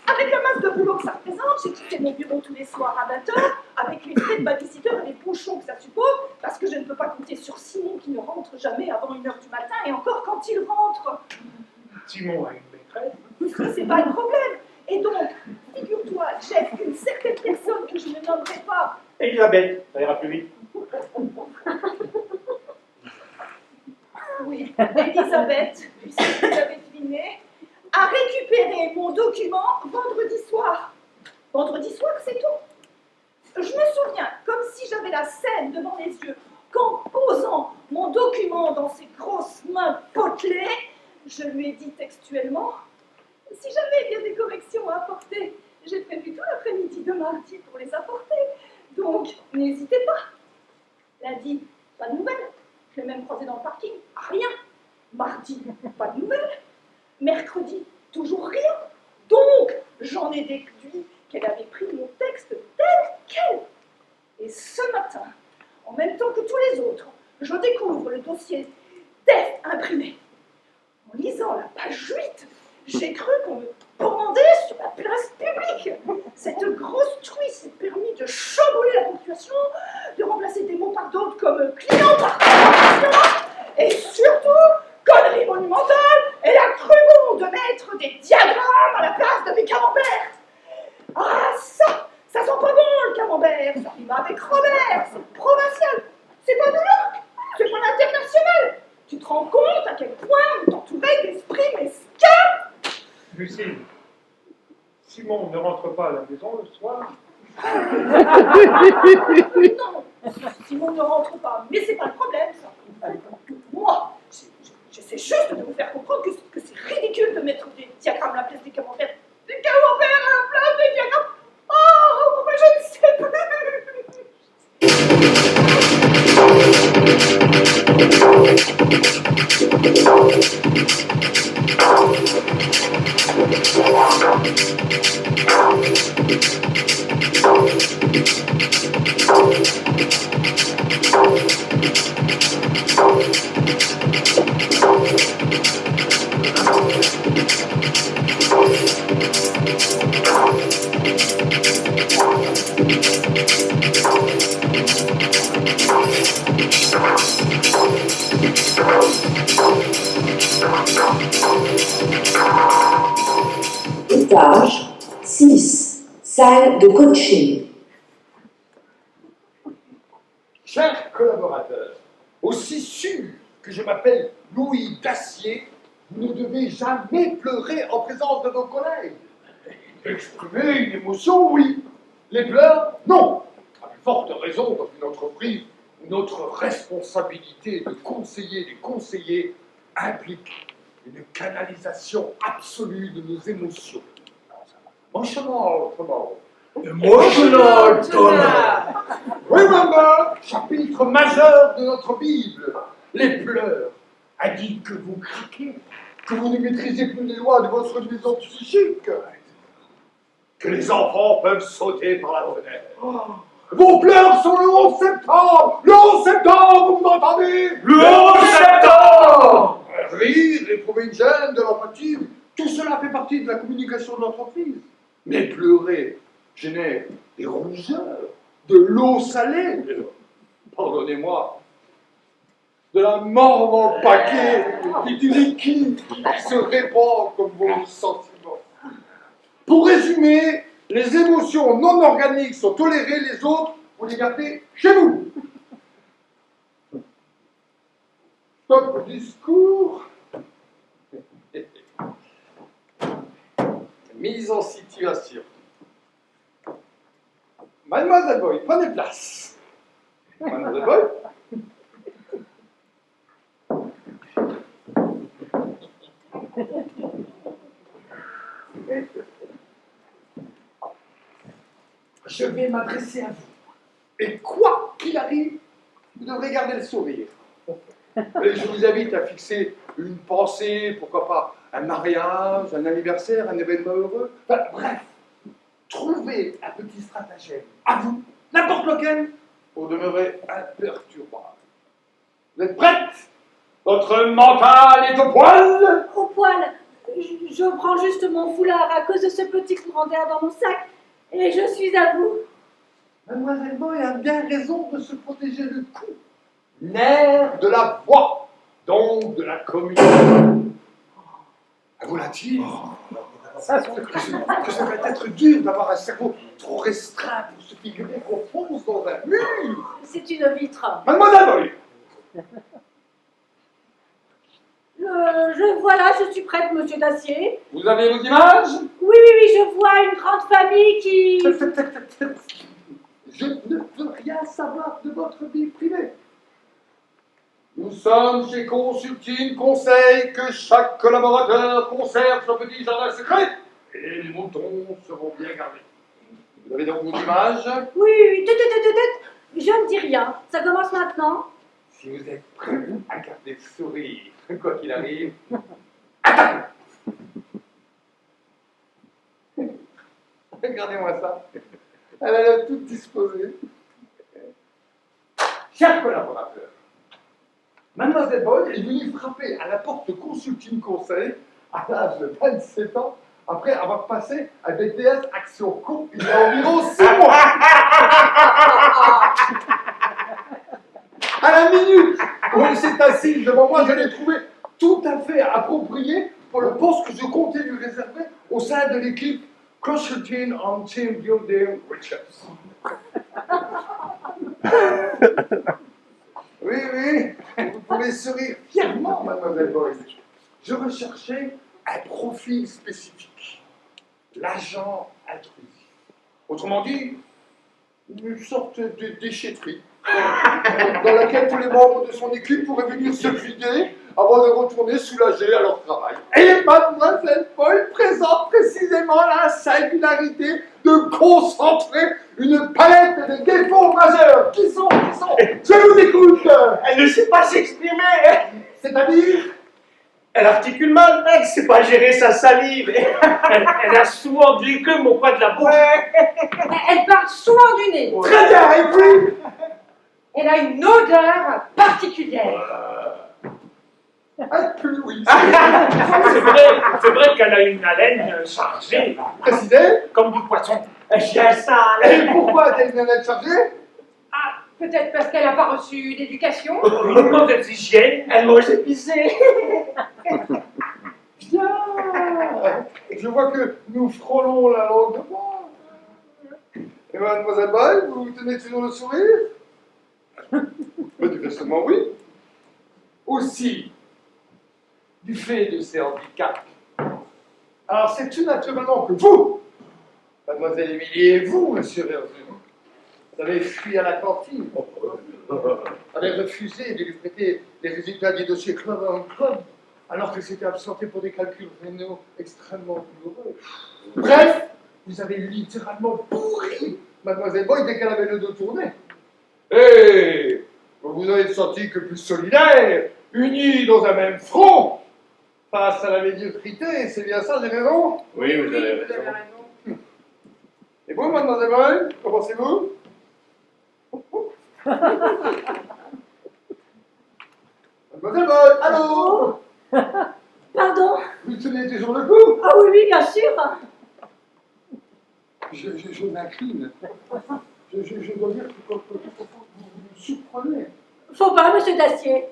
Avec le masse de boulot que ça représente, j'ai quitté mon bureau tous les soirs à 20h, avec les frais de babysitter et les bouchons que ça suppose, parce que je ne peux pas compter sur Simon qui ne rentre jamais avant 1h du matin, et encore quand il rentre. Simon a une maîtresse. Ça, c'est pas le problème. Et donc, figure-toi, Jeff, qu'une certaine personne que je ne nommerai pas, Elisabeth, ça ira plus vite. oui, Elisabeth, puisque vous avez deviné, a récupéré mon document vendredi soir. Vendredi soir, c'est tout. Je me souviens, comme si j'avais la scène devant les yeux, qu'en posant mon document dans ses grosses mains potelées, je lui ai dit textuellement, si j'avais bien des corrections à apporter, j'ai prévu tout l'après-midi de mardi pour les apporter. Donc, n'hésitez pas. Lundi, pas de nouvelles. Je l'ai même croisé dans le parking. Rien. Mardi, pas de nouvelles. Mercredi, toujours rien. Donc, j'en ai déduit qu'elle avait pris mon texte tel quel. Et ce matin, en même temps que tous les autres, je découvre le dossier DEF imprimé. En lisant la page 8, j'ai cru qu'on me pendait sur la place publique. Cette grosse truie s'est permis de chambouler la ponctuation, de remplacer des mots par d'autres comme client par client, et surtout, connerie monumentale, elle a cru bon de mettre des diagrammes à la place de mes camemberts. Ah, ça sent pas bon le camembert, ça rime avec Robert, c'est provincial, c'est pas New York, c'est pas l'international. Tu te rends compte à quel point on t'entourait d'esprit mesquin? Lucille, Simon ne rentre pas à la maison le soir. Non, Simon ne rentre pas, mais c'est pas le problème, ça. Moi, j'essaie juste de vous faire comprendre que c'est ridicule de mettre des diagrammes à la place des camemberts. Des camemberts à la place des diagrammes. Oh, mais je ne sais plus. Étage 6, salle de coaching. Chers collaborateurs, aussi sûr que je m'appelle Louis Dacier, vous ne devez jamais pleurer en présence de vos collègues. Exprimer une émotion, oui. Les pleurs, non. À plus forte raison dans une entreprise où notre responsabilité de conseiller les conseillers implique une canalisation absolue de nos émotions. Emotional Thomas. Remember, chapitre majeur de notre Bible. Les pleurs indiquent que vous craquez, que vous ne maîtrisez plus les lois de votre maison psychique, que les enfants peuvent sauter par la fenêtre. Vos pleurs sont le 11 septembre. Le 11 septembre, vous m'entendez? Le 11 septembre! Un rire, éprouver une gêne, de l'empathie, tout cela fait partie de la communication de l'entreprise. Mais pleurer génère des rougeurs, de l'eau salée, pardonnez-moi, de la morve en paquet et du liquide qui se répand comme vos sentiments. Pour résumer, les émotions non organiques sont tolérées, les autres, vous les gardez chez vous. Top discours. Mise en situation. Mademoiselle Boy, prenez place. Mademoiselle Boy. Je vais m'adresser à vous. Et quoi qu'il arrive, vous devrez garder le sourire. Et je vous invite à fixer une pensée, pourquoi pas un mariage, un anniversaire, un événement heureux. Enfin, bref, trouvez un petit stratagème, à vous, n'importe lequel, pour demeurer imperturbable. Vous êtes prête? Votre mental est au poil? Au poil, je prends juste mon foulard à cause de ce petit courant d'air dans mon sac et je suis à vous. Mademoiselle Boy a bien raison de se protéger le cou. Nerf de la voix, donc de la communication. À vous l'a-t-il? Que ça va être dur d'avoir un cerveau trop restreint pour se figurer qu'on fonce dans un mur. C'est une vitre. Mademoiselle Boy! Voilà, je suis prête, monsieur Dacier. Vous avez vos images? Oui, je vois une grande famille qui... Je ne veux rien savoir de votre vie privée. Nous sommes chez Consulting Conseil que chaque collaborateur conserve son petit jardin secret et les moutons seront bien gardés. Vous avez donc vos images? Oui, je ne dis rien. Ça commence maintenant. Si vous êtes prêts à garder le sourire, quoi qu'il arrive, regardez-moi ça. Elle a l'air toute disposée. Chers collaborateurs, Mademoiselle Boy est venue frapper à la porte de Consulting Conseil à l'âge de 27 ans, après avoir passé un BTS Action Co il y a environ 6 mois. À la minute où elle s'est assise devant moi, je l'ai trouvé tout à fait approprié pour le poste que je comptais lui réserver au sein de l'équipe Consulting on Team Building Richards. Oui, vous pouvez sourire fièrement, Mademoiselle Boyd. Je recherchais un profil spécifique, l'agent intrusif. Autrement dit, une sorte de déchetterie dans laquelle tous les membres de son équipe pourraient venir se vider avant de retourner soulagés à leur travail. Et Mademoiselle Boyd présente précisément la singularité de concentrer une palette de défauts majeurs. Qui sont? Je vous écoute. Elle ne sait pas s'exprimer. C'est-à-dire? Elle articule mal. Elle ne sait pas gérer sa salive. Elle a souvent de l'écume au coin de la bouche. Elle parle souvent du nez. Très bien, et puis? Elle a une odeur particulière. Oui. C'est vrai qu'elle a une haleine chargée, Précisé? comme du poisson. Un chien sale. Et pourquoi a-t-elle une haleine chargée? Ah, peut-être parce qu'elle n'a pas reçu d'éducation. Une mauvaise hygiène. Elle mange épicé. Bien. Je vois que nous frôlons la langue de bois. Et Mademoiselle Boy, vous tenez toujours le sourire? Manifestement oui. Aussi, du fait de ces handicaps. Alors c'est tout naturellement que vous, Mademoiselle Émilie, et vous, Monsieur Verzu, vous avez fui à la cantine, avez refusé de lui prêter les résultats du dossier Club en Club, alors que c'était absenté pour des calculs rénaux extrêmement douloureux. Bref, vous avez littéralement pourri Mademoiselle Boy dès qu'elle avait le dos tourné. Et vous vous avez senti que plus solidaire, unis dans un même front, face à la médiocrité, c'est bien ça, j'ai raison? Oui, vous avez Vous avez raison. raison. Et vous, Mademoiselle Boy, comment pensez-vous? Mademoiselle Boy, allô? Pardon? Vous tenez toujours le coup? Ah oui, bien sûr. Je m'incline. Je dois dire que vous me surprenez. Faut pas, monsieur Dacier.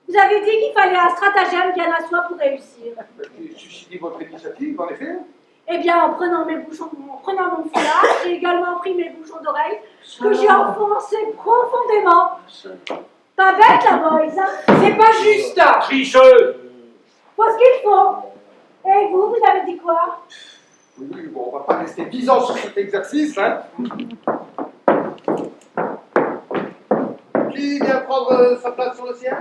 Vous avez dit qu'il fallait un stratagème bien à soi pour réussir. J'ai suscité votre initiative, en effet. Eh bien, en prenant mon foulard, j'ai également pris mes bouchons d'oreilles que j'ai enfoncés profondément. Pas bête, la boys, hein? C'est pas juste. Tricheuse. Faut ce qu'il faut. Et vous avez dit quoi? Oui, bon, on va pas rester 10 ans sur cet exercice, hein. Qui vient prendre sa place sur le siège?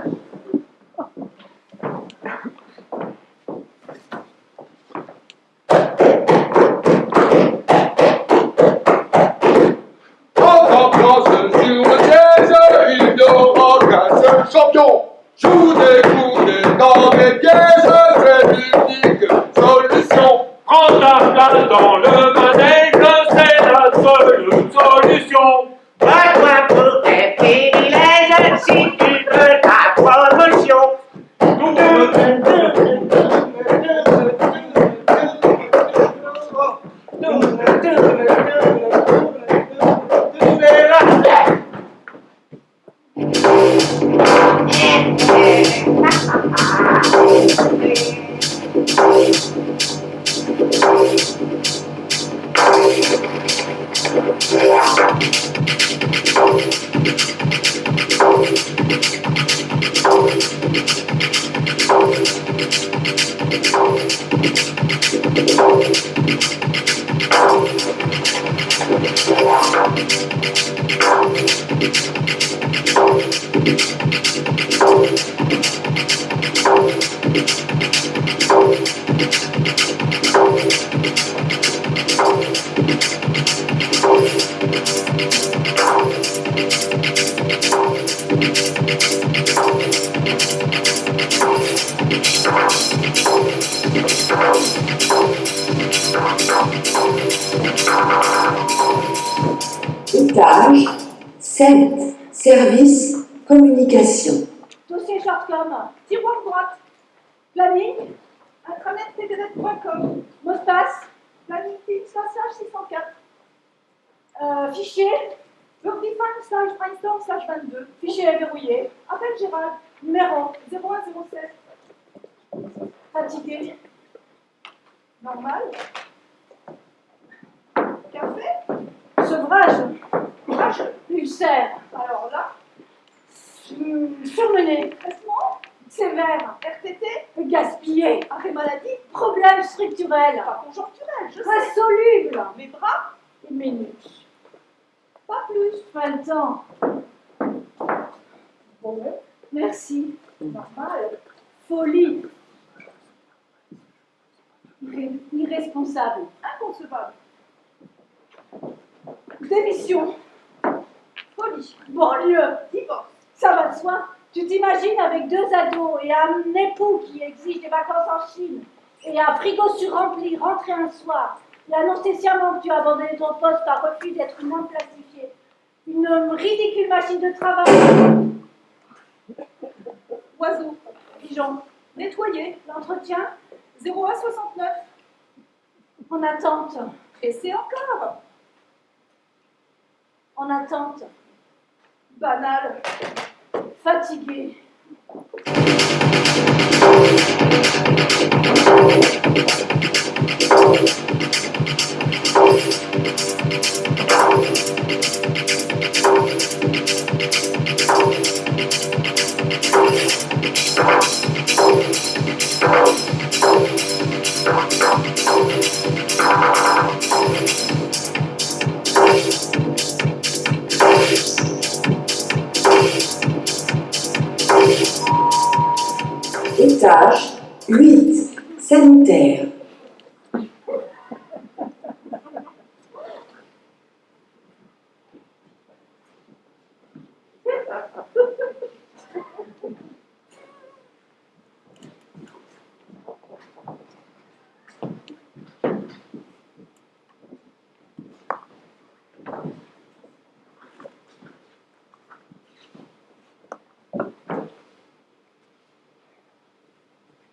danse sur le dièse, il n'y aura qu'un seul champion. Joue des coudes dans les dièses, c'est l'unique solution. Prends ta place dans le manège, c'est la seule solution. Va-toi pour tes privilèges si tu veux ta promotion. Étage 7. Service communication. Dossier shortcom, tiroir droite, planning, intranetpdnet.com, mot de passe, planning /604, fichier, wordifine/brainstorm/22, fichier verrouillé, appel Gérald, numéro 0107, fatigué, normal, café, sevrage, ulcère, alors là, surmené, traitement, sévère, RTT, gaspillé, arrêt maladie, problème structurel, pas conjoncturel, je sais, insoluble, mes bras, une minute, pas plus, pas le temps. Bon, merci, normal, folie, irresponsable, inconcevable, démission, folie, banlieue, divorce. Ça va de soi. Tu t'imagines avec 2 ados et un époux qui exige des vacances en Chine et un frigo surrempli, rentrer un soir et annoncer sciemment que tu as abandonné ton poste par refus d'être moins classifié. Une ridicule machine de travail. Oiseau, pigeon, nettoyer, l'entretien, 0169. En attente. Et c'est encore. En attente. Banal. Fatigué. Étage 8. Sanitaire.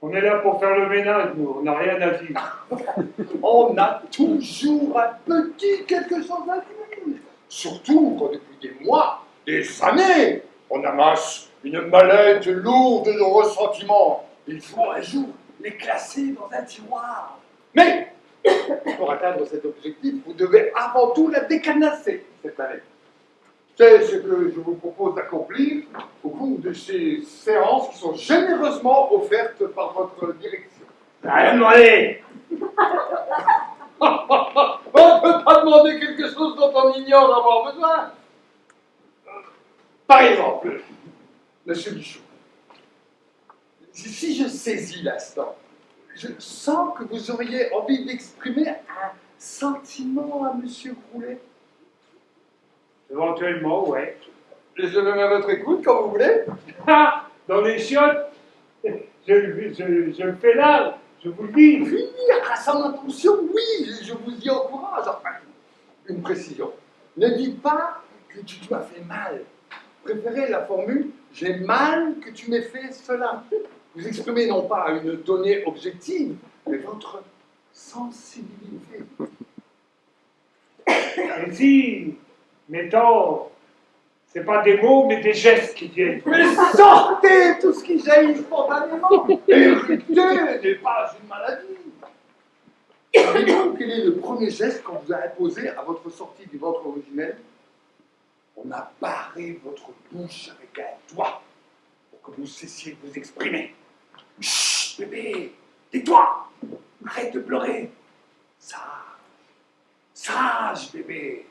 On est là pour faire le ménage, nous, on n'a rien à dire. On a toujours un petit quelque chose à dire. Surtout quand depuis des mois, des années, on amasse une mallette lourde de ressentiments. Il faut un jour les classer dans un tiroir. Mais, pour atteindre cet objectif, vous devez avant tout la décanasser, cette mallette. C'est ce que je vous propose d'accomplir au cours de ces séances qui sont généreusement offertes par votre direction. Rien demandé. On ne peut pas demander quelque chose dont on ignore avoir besoin. Par exemple, Monsieur Bichot, si je saisis l'instant, je sens que vous auriez envie d'exprimer un sentiment à Monsieur Groulet. Éventuellement, ouais. Et je me mets à votre écoute quand vous voulez. Ah, dans les chiottes, je le fais là, je vous le dis. Oui, à son intention, oui, je vous y encourage. Enfin, une précision. Ne dites pas que tu m'as fait mal. Préférez la formule « j'ai mal que tu m'aies fait cela ». Vous exprimez non pas une donnée objective, mais votre sensibilité. Et si, mettons, c'est pas des mots, mais des gestes qui viennent. Mais sortez tout ce qui jaillit spontanément. Hériter n'est pas une maladie. Savez-vous quel est le premier geste qu'on vous a imposé à votre sortie du ventre originel? On a barré votre bouche avec un doigt pour que vous cessiez de vous exprimer. Chut, bébé, tais-toi, arrête de pleurer. Sage, sage, bébé.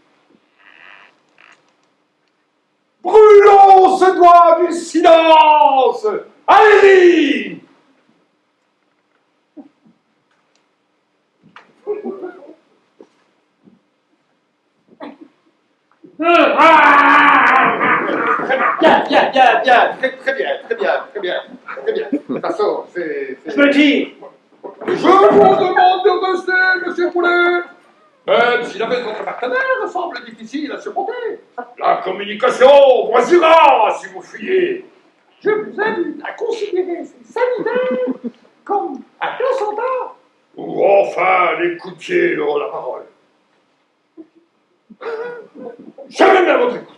Brûlons ce doigt du silence. Allez-y. Bien, très bien. De toute façon, c'est... Je me dis, Je vous demande de rester, monsieur Poulet. Même si la baisse de votre partenaire semble difficile à surmonter. La communication voisira si vous fuyez. Je vous invite à considérer ces sanitaires comme un placenta. Ou enfin les coups de pied auront la parole. Je me mets à votre écoute.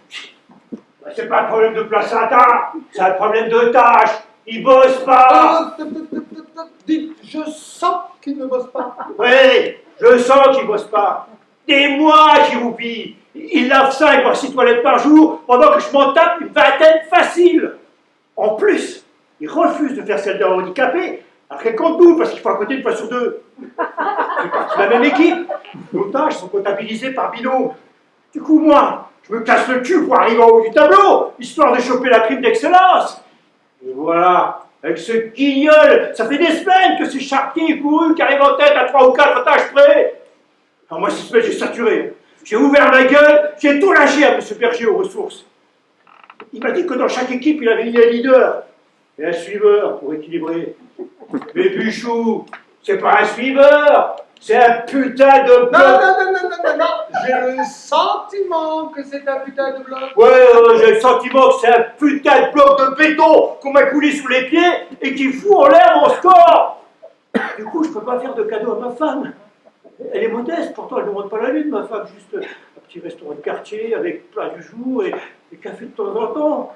c'est pas un problème de placenta, c'est un problème de tâche. Il bosse pas. Dites, je sens qu'il ne bosse pas. Oui, je sens qu'il bosse pas. Des mois qu'il roupille. Il lave 5 voire 6 toilettes par jour, pendant que je m'en tape une vingtaine facile. En plus, il refuse de faire celle d'un handicapé, après compte nous, parce qu'il faut à côté une fois sur deux. C'est parti de la même équipe. Nos tâches sont comptabilisées par binôme. Du coup, moi, je me casse le cul pour arriver en haut du tableau, histoire de choper la prime d'excellence. Et voilà, avec ce guignol, ça fait des semaines que c'est Chartier et Couru qui arrivent en tête à 3 ou 4 tâches près. Alors moi, 6 semaines, j'ai saturé. J'ai ouvert ma gueule, j'ai tout lâché à M. Berger aux ressources. Il m'a dit que dans chaque équipe, il avait mis un leader et un suiveur pour équilibrer. Mais Buchou, c'est pas un suiveur, c'est un putain de bloc. Non, j'ai le sentiment que c'est un putain de bloc. Ouais, j'ai le sentiment que c'est un putain de bloc de béton qu'on m'a coulé sous les pieds et qui fout en l'air mon score. Du coup, je peux pas faire de cadeau à ma femme. Elle est modeste, pourtant elle ne demande pas la lune, ma femme, juste un petit restaurant de quartier avec plat du jour et café de temps en temps.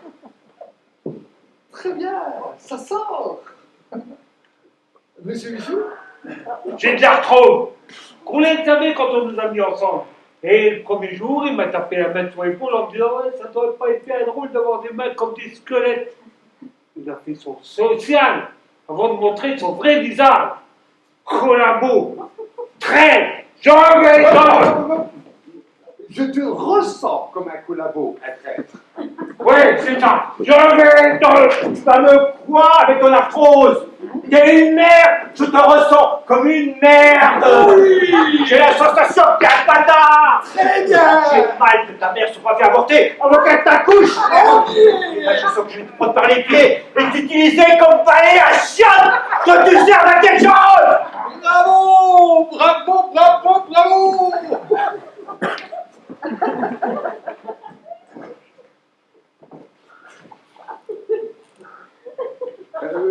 Très bien, ça sort. Monsieur Michou? J'ai de l'arthrose. Qu'on le savait quand on nous a mis ensemble. Et le premier jour, il m'a tapé la main sur l'épaule en me disant ouais, ça doit pas être bien drôle d'avoir des mains comme des squelettes. Il a fait son social avant de montrer son vrai visage. Collabo, traîne, j'en vais dans. Je te ressens comme un collabo, un traître. Ouais, c'est ça. Je vais dans. Tu vas me quoi avec ton arthrose? T'es une merde, je te ressens comme une merde. Oui. J'ai la sensation que t'es un bâtard. Très bien. J'ai mal que ta mère se soit fait avorter avant qu'elle t'accouche. Je sens que je vais te prendre par les pieds et t'utiliser comme balai à chiotte que tu serves à quelque chose. Bravo, bravo, bravo, bravo.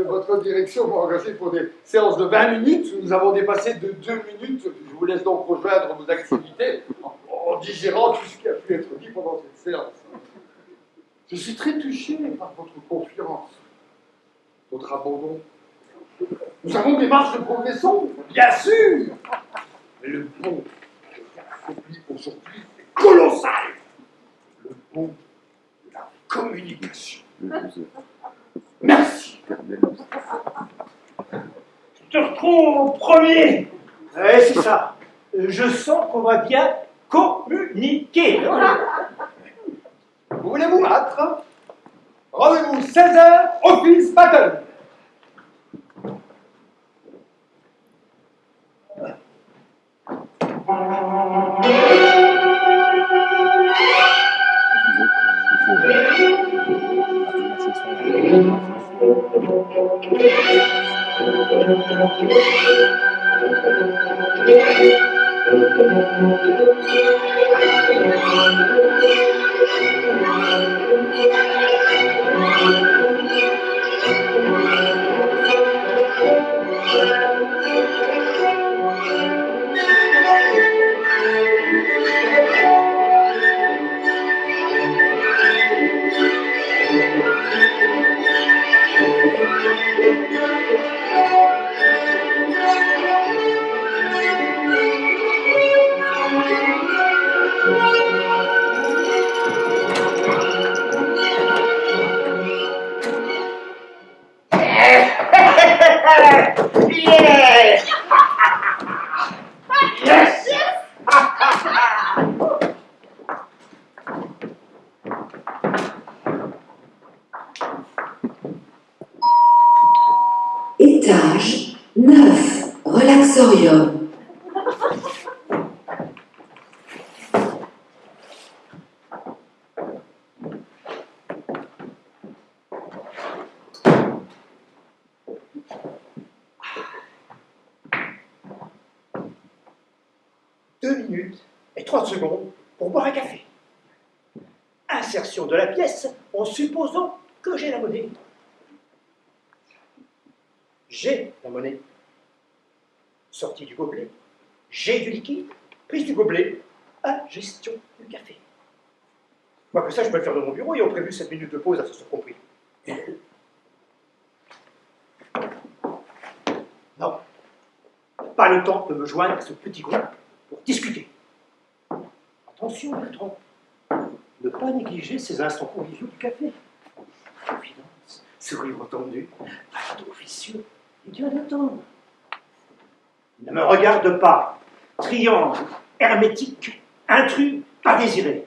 Votre direction m'a engagé pour des séances de 20 minutes. Nous avons dépassé de 2 minutes. Je vous laisse donc rejoindre vos activités en digérant tout ce qui a pu être dit pendant cette séance. Je suis très touché par votre confiance, votre abandon. Nous avons des marges de progression, bien sûr. Mais le bon que j'ai accompli aujourd'hui est colossal. Le bon de la communication. Merci. Je te retrouve au premier. Ouais, c'est ça. Je sens qu'on va bien communiquer. Vous voulez vous battre? Rendez-vous 16h, office battle. Yes! Yes! Étage 9, relaxorium. Deux minutes et 30 secondes pour boire un café. Insertion de la pièce en supposant que j'ai la monnaie. J'ai la monnaie. Sortie du gobelet. J'ai du liquide. Prise du gobelet. Ingestion du café. Moi, que ça, je peux le faire dans mon bureau. Ils ont prévu 7 minutes de pause, à ce soit compris. Non. Pas le temps de me joindre à ce petit groupe pour discuter. Attention, Bertrand. Ne pas négliger ces instants conviviaux du café. Confidence, sourire entendu, pardon officieux, et Dieu d'attendre. Ne me regarde pas. Triangle, hermétique, intrus, pas désiré.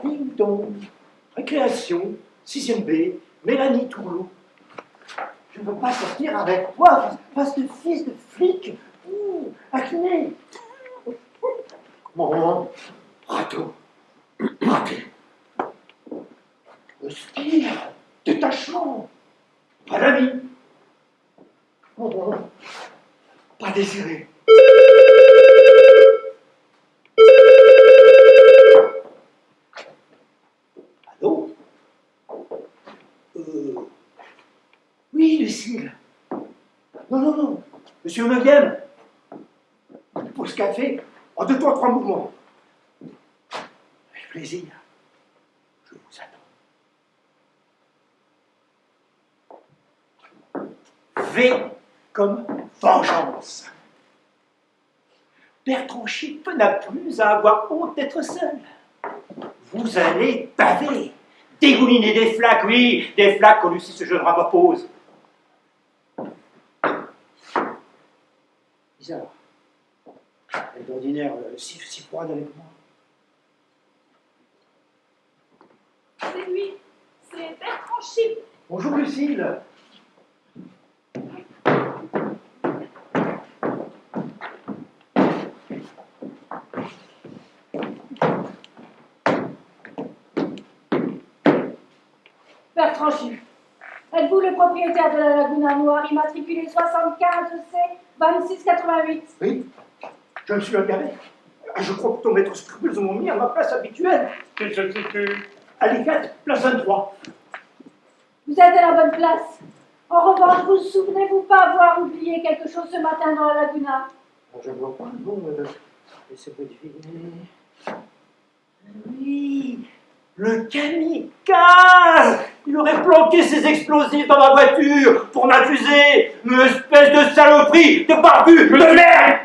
Ding dong, récréation, 6e B, Mélanie Tourlou. Je ne veux pas sortir avec toi, face de fils de flic. Acné. Mon rateau. Raté. Hostile. Détachement. Pas d'amis. Pas désiré. Allô? Oui, Lucille. Non. Monsieur au 9e. Pause café, en 2 temps 3 mouvements. Avec plaisir. Je vous attends. V comme vengeance. Bertrand Chip n'a plus à avoir honte d'être seul. Vous allez baver, dégouliner des flaques, oui, des flaques quand Lucie se jeûnera à ma pause. Bizarre. Elle est d'ordinaire si froide avec moi. C'est lui, c'est Bertrand Chip. Bonjour Lucille. Bertrand Chip, êtes-vous le propriétaire de la Laguna Noire, immatriculé 75C 2688? Oui, je me suis regardé. Je crois que ton maître scrupuleusement m'ont mis à ma place habituelle. Qui se situe À l'ICAT, place 23. Vous êtes à la bonne place. En revanche, vous souvenez-vous pas avoir oublié quelque chose ce matin dans la Laguna? Je ne vois pas, bon, laissez-moi deviner. Oui, le kamikaze! Il aurait planqué ses explosifs dans ma voiture pour m'accuser! Une espèce de saloperie, de barbu, de merde!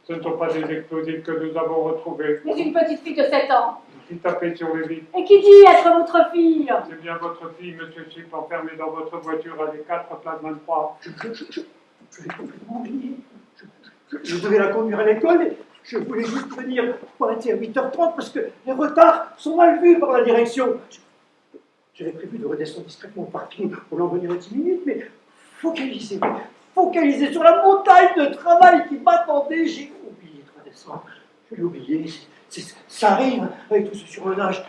Ce ne sont pas des explosifs que nous avons retrouvés. Mais une petite fille de 7 ans. Qui tapait sur les vitres. Et qui dit être votre fille? C'est bien votre fille, monsieur Chip, enfermée dans votre voiture à des 4 places 23. Je l'ai complètement oublié. Je devais la conduire à l'école et je voulais juste venir pointer à 8h30 parce que les retards sont mal vus par la direction. J'avais prévu de redescendre discrètement au parking pour l'emmener à 10 minutes, mais focalisé sur la montagne de travail qui m'attendait, j'ai oublié de redescendre. Je l'ai oublié. Ça arrive avec tout ce surmenage.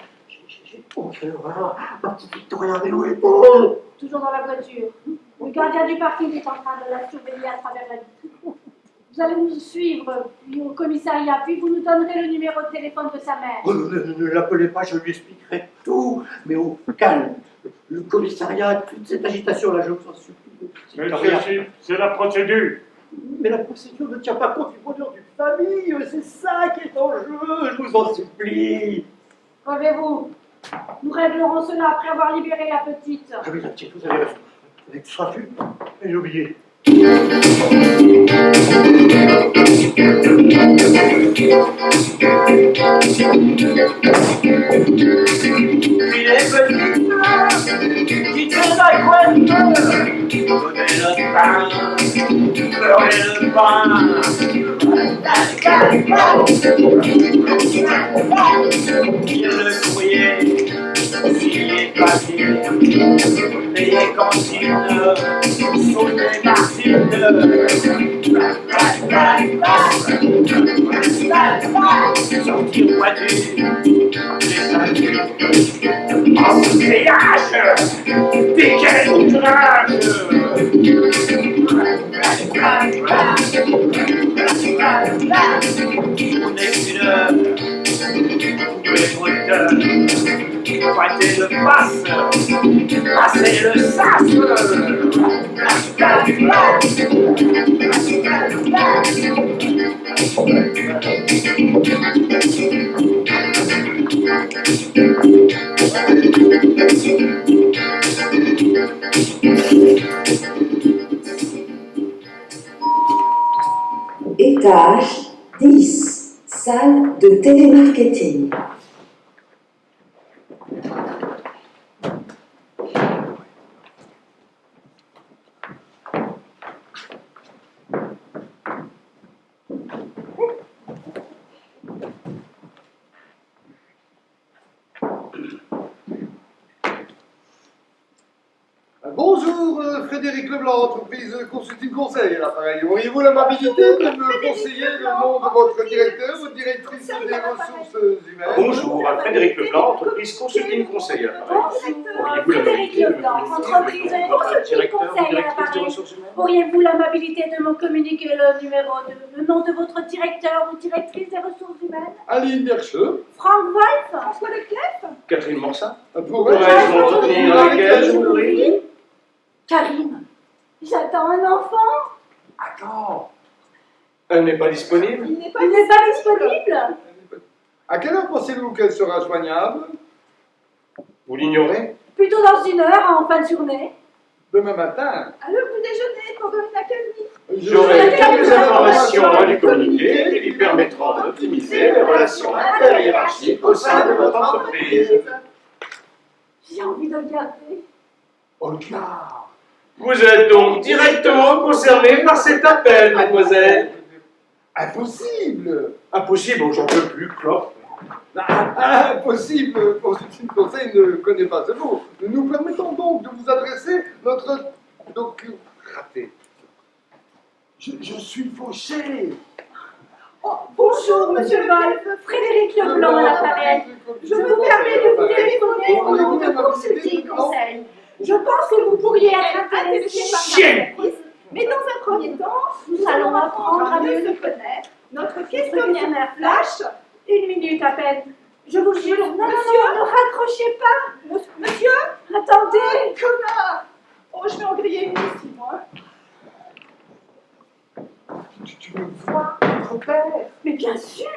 Oh, quelle horreur! Ma petite Victoria, mais où est Paul? Toujours dans la voiture. Le gardien du parking est en train de la surveiller à travers la vitre. Vous allez nous suivre, puis au commissariat, puis vous nous donnerez le numéro de téléphone de sa mère. Oh, ne l'appelez pas, je lui expliquerai tout, mais au calme. Le commissariat, toute cette agitation-là, je vous en supplie. Mais ceci, c'est la procédure. Mais la procédure ne tient pas compte du bonheur d'une famille, c'est ça qui est en jeu, je vous en supplie. Relevez-vous. Nous réglerons cela après avoir libéré la petite. Ah oui, la petite, vous avez raison. Avec ce raffut, et oublié. Puis les petites fleurs qui traînent à coin de feu, donner le pain, beurrer le pain. Il le courrier, signé papier, payer cantine, sauter Martine. Sortir voiture, embouteillage, décalé d'ouvrage. On est une heure, les moteurs, pointer le passe, passer le sas. Étage 10, salle de télémarketing. Bonjour, Frédéric Leblanc, entreprise Consulting Conseil à l'appareil. Auriez-vous l'amabilité de me conseiller le nom de votre directeur ou directrice des ressources humaines? Bonjour, Frédéric Leblanc, entreprise Consulting Conseil à l'appareil. Auriez-vous Frédéric l'amabilité de me Leblanc, communiquer entreprise le nom de votre Consulting directeur ou Conseil à directrice des l'appareil. ressources humaines? Auriez-vous l'amabilité de me communiquer le nom de votre directeur ou directrice des ressources humaines? Aline Dercheux. Franck Wolf? François Leclerc? Catherine Morsin. Pourrais-je m'entretenir avec elle, je vous prie? Karine, j'attends un enfant. Attends. Elle n'est pas disponible? Il n'est pas Il n'est pas disponible. À quelle heure pensez-vous qu'elle sera joignable? Vous l'ignorez? Plutôt dans 1 heure, en fin de journée. Demain matin. à l'heure du déjeuner pendant une académie. J'aurai quelques informations à lui communiquer qui lui permettront d'optimiser les relations interhiérarchiques au sein de votre entreprise. J'ai envie de le garder. Olga. Vous êtes donc directement concerné par cet appel, mademoiselle. Impossible. Impossible, j'en peux plus, clope. Impossible. Consulting Conseil ne connaît pas ce mot. Nous nous permettons donc de vous adresser notre document. Raté. Je suis fauché. Oh, bonjour, monsieur Wolf. Frédéric Leblanc à l'appareil. Je me permets de vous téléphoner au nom de Consulting Conseil. Je pense que vous pourriez être intéressé intéressé par Chienne. ma service, mais dans un premier temps, Nous allons apprendre à mieux se nous connaître. Notre questionnaire questionnaire flash. 1 minute à peine. Je vous jure. Non, non, Monsieur. non, ne raccrochez pas. Monsieur, Attendez. connard. Oh, je vais en griller une ici, moi. Tu me vois, votre père. Mais bien sûr.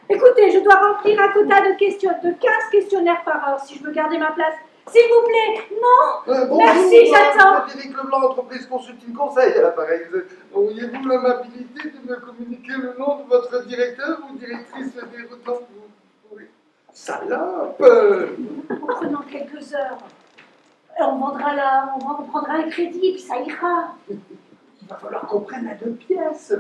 Écoutez, je dois remplir un quota de 15 questionnaires par heure si je veux garder ma place. S'il vous plaît, non. Bonjour, Merci, j'attends. Frédéric Leblanc, entreprise Consulting Conseil à l'appareil. Auriez-vous l'amabilité de me communiquer le nom de votre directeur ou directrice des ressources? Oui. Salope. En prenant quelques heures. On prendra un crédit, puis ça ira. Il va falloir qu'on prenne à 2 pièces.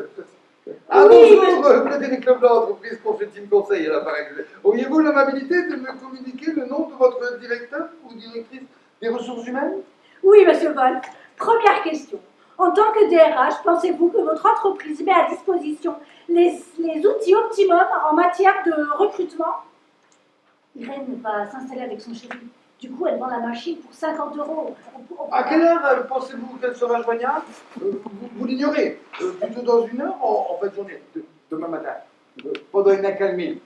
Ah Oui, bonjour, Frédéric Leblanc, entreprise Consulting Conseil à l'appareil. Auriez-vous l'amabilité de me communiquer le nom de votre directeur ou directrice des ressources humaines? Oui, monsieur Wolf. Première question. En tant que DRH, pensez-vous que votre entreprise met à disposition les outils optimum en matière de recrutement? Irène va s'installer avec son chéri. Du coup, elle vend la machine pour 50 €. À quelle heure pensez-vous qu'elle sera joignable? Vous l'ignorez. Plutôt dans 1 heure, en fin de journée, demain matin. Pendant une accalmie.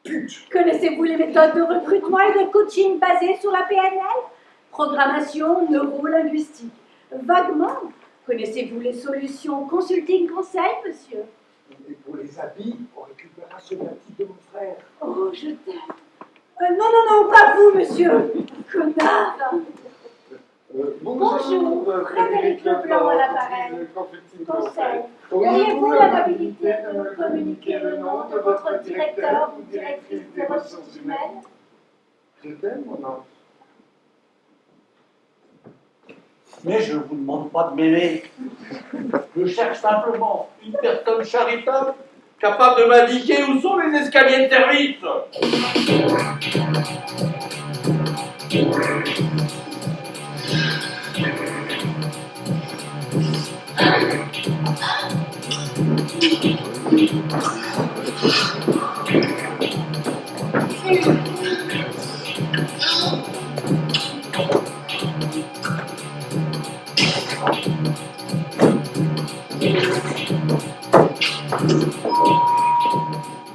Pute. Connaissez-vous les méthodes de recrutement et de coaching basées sur la PNL? Programmation neuro-linguistique. Vaguement. Connaissez-vous les solutions consulting conseil, monsieur? Et pour les habits, on récupérera ceux d'un petit de mon frère. Oh, je t'aime. Non, pas vous, monsieur. Connard. Bonjour, Frédéric Leblanc à l'appareil. Conseil. Auriez-vous l'amabilité de me communiquer le nom de votre directeur ou directrice des ressources humaines? Je t'aime, mon ange. Mais je ne vous demande pas de m'aimer. Je cherche simplement une personne charitable capable de m'indiquer où sont les escaliers de service.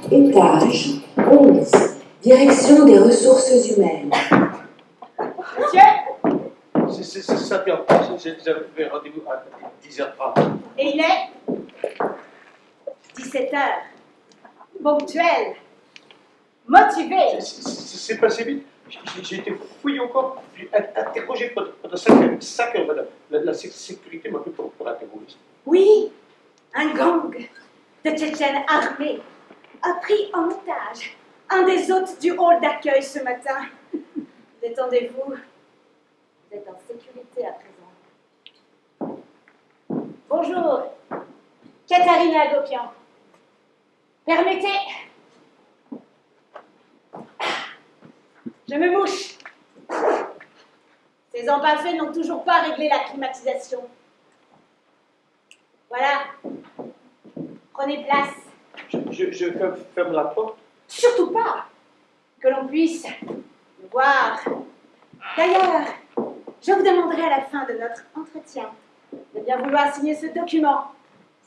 Étage 11. Direction des ressources humaines. Monsieur, C'est ça, bien. J'avais rendez-vous à 10h30. et il est 17h. Ponctuel. Motivé. C'est passé vite. J'ai été fouillé encore, puis interrogé pendant 5 heures, madame. La sécurité m'a pris pour un terroriste. Oui, un gang de Tchétchènes armés a pris en otage un des hôtes du hall d'accueil ce matin. Détendez-vous, vous êtes en sécurité à présent. Bonjour, Katharina Agopian. Permettez. Je me mouche. Ces empaffés n'ont toujours pas réglé la climatisation. Voilà. Prenez place. Je ferme la porte. Surtout pas que l'on puisse me voir. D'ailleurs, je vous demanderai à la fin de notre entretien de bien vouloir signer ce document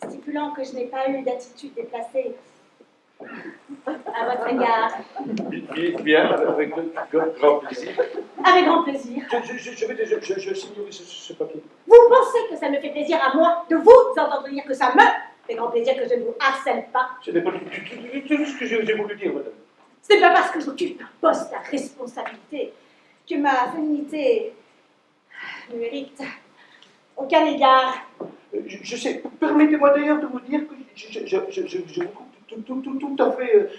stipulant que je n'ai pas eu d'attitude déplacée à votre égard. Bien, avec grand plaisir. Avec grand plaisir. Je signerai ce papier. Vous pensez que ça me fait plaisir à moi de vous entendre dire que ça me fait grand plaisir que je ne vous harcèle pas? Ce n'est pas du tout ce que j'ai voulu dire, madame. Ce n'est pas parce que j'occupe un poste à responsabilité que ma féminité ne mérite aucun égard. Je sais. Permettez-moi d'ailleurs de vous dire que je vous trouve tout à fait...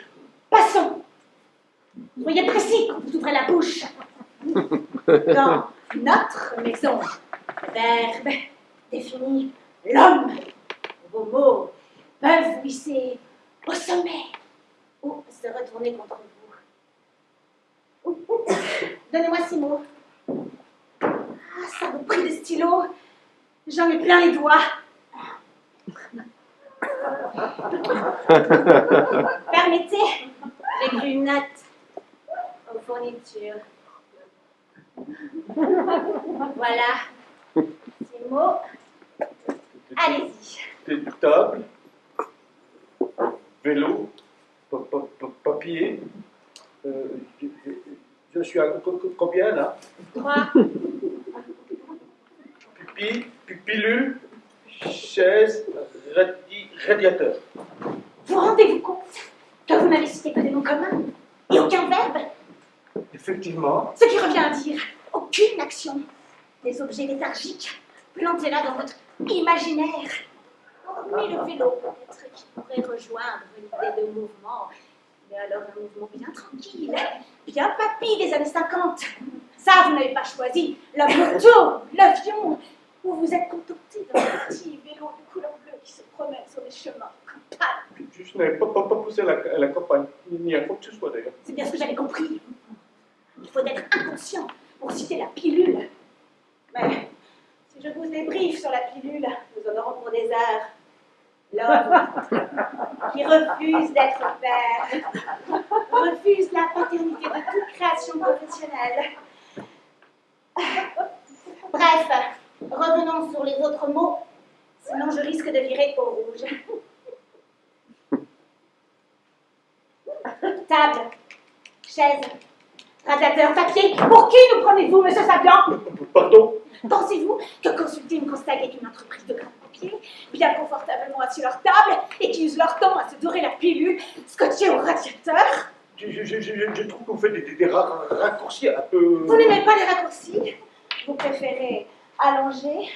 Passons. Soyez précis quand vous ouvrez la bouche. Dans notre maison, le verbe définit l'homme. Vos mots peuvent vous hisser au sommet ou se retourner contre vous. Donnez-moi 6 mots. Ah, ça vous prie de stylo. J'en ai plein les doigts. Permettez les lunettes aux fournitures. Voilà. 6 mots. Allez-y. Table, vélo, papier. Je suis à combien là? 3. Pilule, chaise, radiateur. Vous rendez-vous compte que vous n'avez cité que des noms communs et aucun verbe? Effectivement. Ce qui revient à dire aucune action. Des objets léthargiques plantés là dans votre imaginaire. Hormis le vélo peut-être qui pourrait rejoindre l'idée de mouvement. Mais alors un mouvement bien tranquille, bien papy des années 50. Ça, vous n'avez pas choisi. La moto, l'avion. Vous vous êtes contenté d'un petit vélo de couleur bleue qui se promène sur les chemins de campagne. Je n'avais pas poussé à la campagne, ni à quoi que ce soit d'ailleurs. C'est bien ce que j'avais compris. Il faut être inconscient pour citer la pilule. Mais si je vous débriefe sur la pilule, nous en aurons pour des heures. L'homme qui refuse d'être père, refuse la paternité de toute création professionnelle. Bref, revenons sur les autres mots, sinon je risque de virer au rouge. Table, chaise, radiateur, papier. Pour qui nous prenez-vous, monsieur Sabian? Pardon? Pensez-vous que Consulting Conseil est une entreprise de grand papier, bien confortablement assis leur table et qui usent leur temps à se dorer la pilule, scotchée au radiateur? Je trouve que vous faites des raccourcis un peu... Vous n'aimez pas les raccourcis? Vous préférez allonger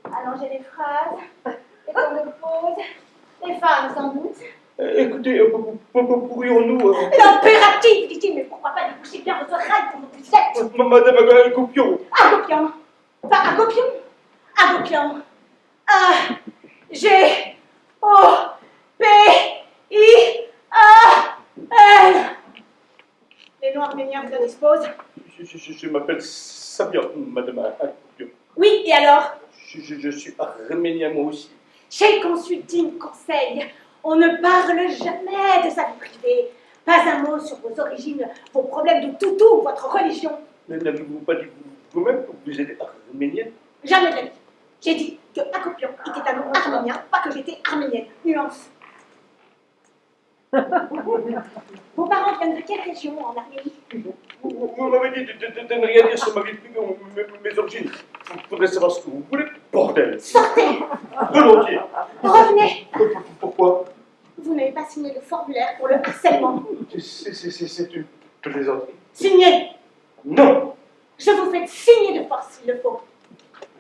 les phrases, les temps de pause, les femmes sans doute. Écoutez, pourrions-nous... L'impératif, dit-il, mais pourquoi pas déboucher bien votre oreille pour vous êtes? Madame Gopion. Agopion. Enfin, Agopion. Agopion. G. O. P. I. A. L. Les noms arméniens vous en disposent? Je m'appelle Sabian, Madame Gopion. Oui, et alors? Je suis arménien moi aussi. Chez Consulting Conseil, on ne parle jamais de sa vie privée. Pas un mot sur vos origines, vos problèmes de toutou, votre religion. Mais n'avez-vous pas dit vous-même que vous êtes arménienne? Jamais de la vie. J'ai dit que Agopion était un nom arménien, pas que j'étais arménienne. Nuance. Vos parents viennent de quelle région en Arménie? Vous m'avez dit de ne rien dire sur ma vie privée ou mes origines. Vous faudrait savoir ce que vous voulez, bordel. Sortez! Volontiers. Revenez! Pourquoi? Vous n'avez pas signé le formulaire pour le harcèlement. C'est une plaisanterie. Signez! Non! Je vous fais signer de force s'il le faut.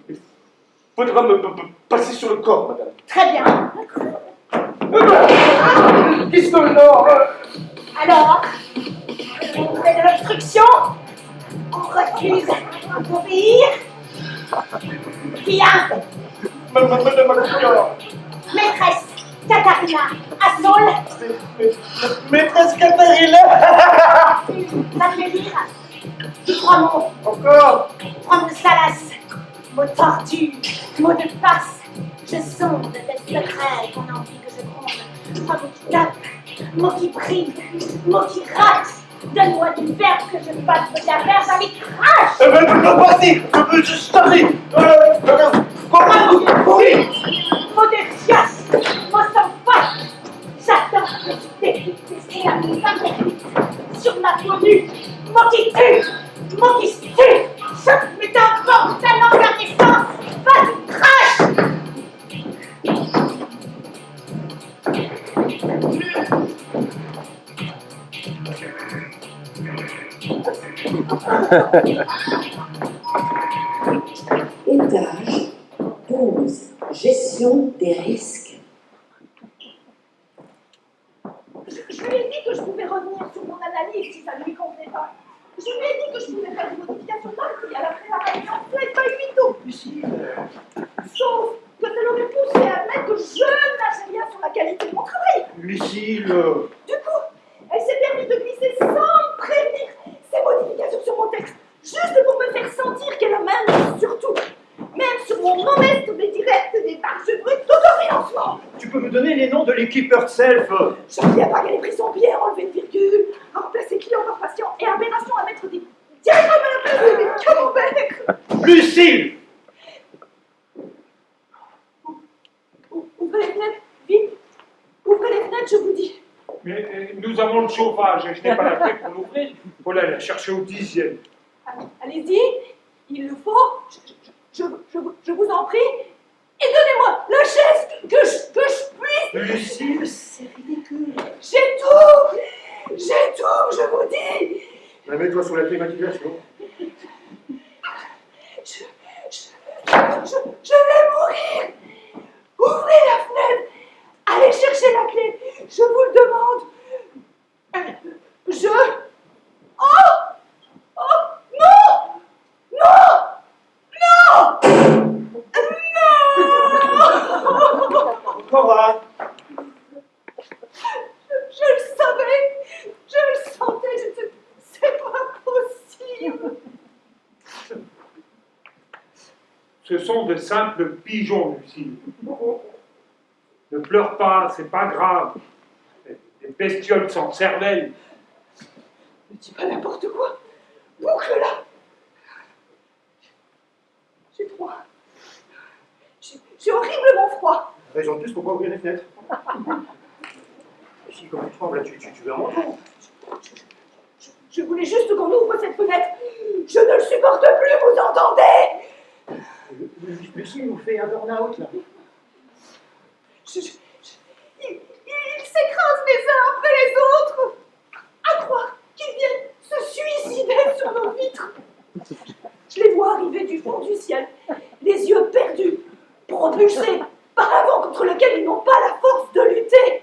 Il faudra me passer sur le corps, madame. Très bien. Qu'est-ce que non? Alors, on fait de l'obstruction, on refuse d'obéir. Qui a? Madame Gopion. Maîtresse Katharina Assol. Maîtresse Katharina. Ça fait lire. 3 mots. Encore. 3 mots salaces. Mots tordus. Mots de passe. Je sonde des secrets qu'on a envie que je gronde. 3 mots qui tapent. Mots qui brillent. Mots qui ratent. Donne-moi du verbe que je passe de la verbe avec crash. Vas-y, je veux juste sortir. Oui. Mots de fiasse. Mots sans face. J'attends que tu t'écris à mes interdits sur ma peau nue. Mots qui tuent. Mots qui tuent. Chaque métaphore ta langue à naissance. Vas-y, crash. Étage 12. Gestion des risques. Je lui ai dit que je pouvais revenir sur mon analyse si ça ne lui convenait pas. Je lui ai dit que je pouvais faire des modifications mardi à la préparation Flight by 8 août. Sauf que ça l'aurait poussé à admettre que je n'achais rien sur la qualité de mon travail. Lucille. Du coup, elle s'est permis de glisser sans prévenir ces modifications sur mon texte, juste pour me faire sentir qu'elle a même, surtout, même sur mon modeste mais direct démarche brute d'autofinancement. Tu peux me donner les noms de l'équipe Earth-Self? Je lui ai pas qu'elle ait pris son billet, enlevé une virgule, à remplacer client par patient et aberration à mettre des diagrammes à la place des camemberts. Lucille! Ouvrez les fenêtres, vite. Ouvrez les fenêtres, je vous dis. Mais nous avons le chauffage et je n'ai pas la clé pour l'ouvrir. Il faut la chercher au 10e. Allez-y, il le faut, je vous en prie. Et donnez-moi la chaise que je puisse. Lucille, c'est ridicule. J'ai tout, je vous dis. Mets-toi sous la climatisation. Je vais mourir. Ouvrez la fenêtre. Allez chercher la clé. Je vous le demande. Oh non. Encore un. Je le savais. Je le sentais. C'est pas possible. Ce sont de simples pigeons, Lucille. Ne pleure pas, c'est pas grave. Les bestioles sans cervelle. Ne dis pas n'importe quoi. Boucle là. J'ai froid. J'ai horriblement froid. Raison de plus, pourquoi ouvrir les fenêtres? Si, comme tu trembles, là, tu veux un manteau. Je voulais juste qu'on ouvre cette fenêtre. Je ne le supporte plus, vous entendez? Lucie nous fait un burn-out, là. Ils s'écrasent les uns après les autres. À croire qu'ils viennent se suicider sur nos vitres. Je les vois arriver du fond du ciel, les yeux perdus, propulsés par un vent contre lequel ils n'ont pas la force de lutter.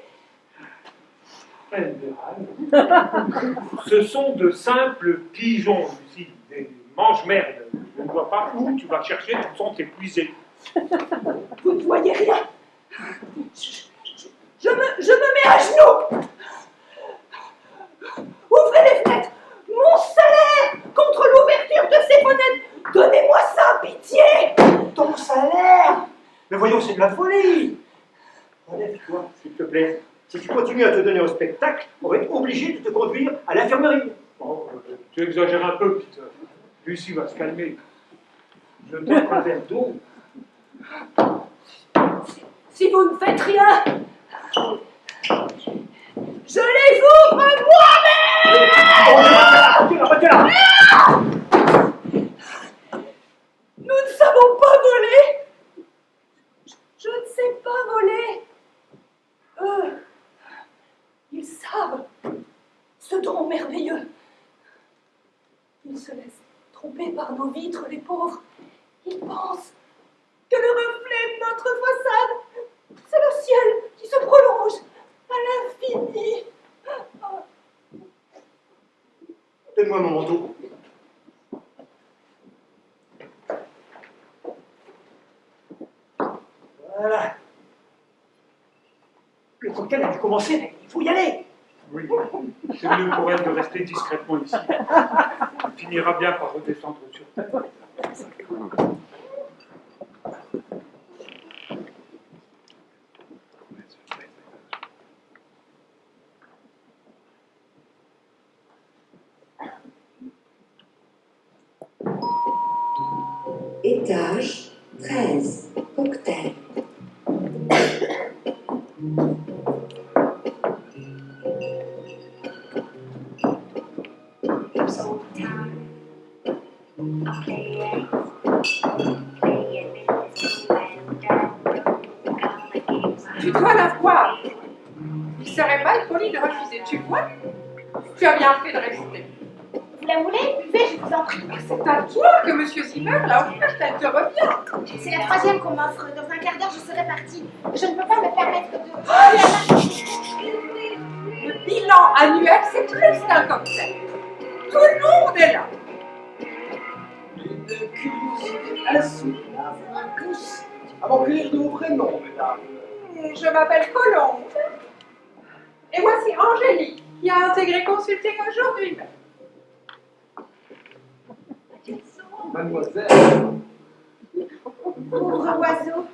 Ce sont de simples pigeons, Lucie, des mange-merdes. Je ne vois pas où tu vas chercher, ils sont épuisés. Vous ne voyez rien. Je me mets à genoux. Ouvrez les fenêtres. Mon salaire contre l'ouverture de ces fenêtres. Donnez-moi ça, pitié. Ton salaire? Mais voyons, c'est de la folie. Relève-toi, s'il te plaît. Si tu continues à te donner au spectacle, on va être obligé de te conduire à l'infirmerie. Oh, tu exagères un peu, Peter. Lucie va se calmer. Je t'offre un verre d'eau. Si vous ne faites rien, je les ouvre moi-même. Nous ne savons pas voler. Je ne sais pas voler. Eux, ils savent ce don merveilleux. Ils se laissent tromper par nos vitres, les pauvres. Ils pensent que le reflet de notre façade, c'est le ciel qui se prolonge à l'infini. Donne-moi mon manteau. Voilà. Le cocktail a dû commencer, mais il faut y aller. Oui, c'est mieux pour elle de rester discrètement ici. Elle finira bien par redescendre sur terre. Étage 13, cocktail. Tu dois la voir. Il serait mal poli de refuser. Tu vois? Tu as bien fait de rester. Vous la voulez? Buvez, je vous en prie. C'est à toi que Monsieur Zimmer l'a offerte, elle te revient. C'est la troisième qu'on m'offre. Dans un quart d'heure, je serai partie. Je ne peux pas me permettre de... Le bilan annuel, c'est plus qu'un cocktail. Tout le monde est là. Une curiosité insoutenable vous pousse à m'enquérir de vos prénoms, mesdames. Je m'appelle Colombe. Et voici Angélique, qui a intégré Consulting aujourd'hui. Mademoiselle, Pauvre oiseau.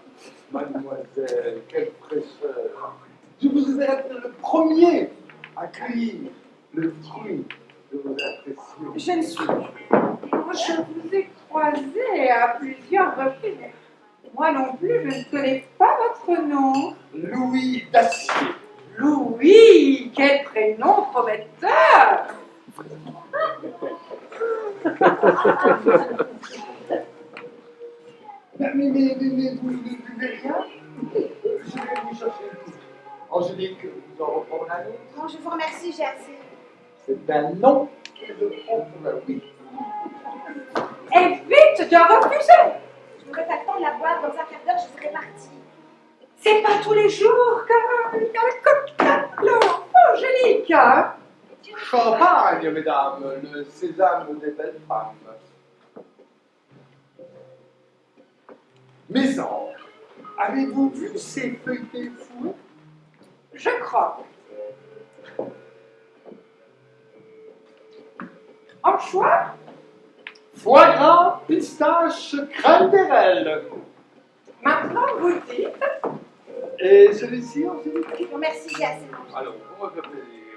mademoiselle, quelle fraîcheur. Je vous ai été le premier à cueillir le fruit de vos impressions. Je ne suis... Je vous ai croisé à plusieurs reprises. Moi non plus, je ne connais pas votre nom. Louis d'Acier. Louis, quel prénom prometteur! Mais vous ne buvez rien? Je vais vous chercher le coup. Angélique, vous en reprendrez un autre? Non, je vous remercie, j'ai assez. C'est un non que je prends pour un oui. Évite de refuser! Je n'aurai pas le temps de la boire. Dans un quart d'heure, je serai partie. C'est pas tous les jours qu'il y a le cocktail, Angélique! Hein? Champagne, mesdames, le sésame des belles femmes. Mes anges, avez-vous vu ces feuilletés fouets? Je crois. Anchois? Foie gras, pistache, crème d'érel. Maintenant, vous dites, Et celui-ci, ensuite? Merci, j'ai assez mangé. Alors, on va faire plaisir.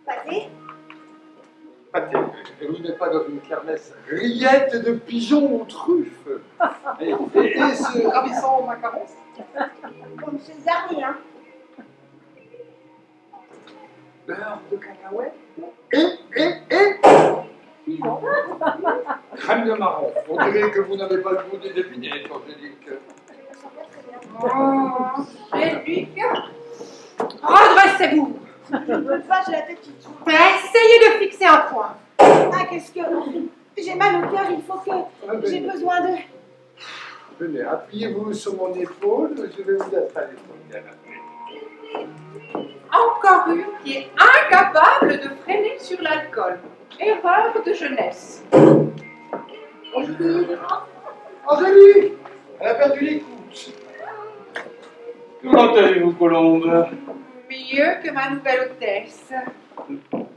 Pâté? Pâté, vous n'êtes pas dans une kermesse. Rillettes de pigeons aux truffes. Et ce ravissant macaron? Comme monsieur le dernier, hein. Beurre de cacahuète? Crème de marron. On dirait que vous n'avez pas le goût des épinettes, Angélique. Oh, Angélique. Redressez-vous. L'autre fois, j'ai la tête qui tourne. Essayez de fixer un point. Ah, qu'est-ce que... J'ai mal au cœur, il faut que... J'ai besoin de... Venez, appuyez-vous sur mon épaule, je vais vous installer sur le canapé. Encore une qui est incapable de freiner sur l'alcool. Erreur de jeunesse. Angélique, elle a perdu l'écoute. Comment allez-vous, Colombe? Mieux que ma nouvelle hôtesse.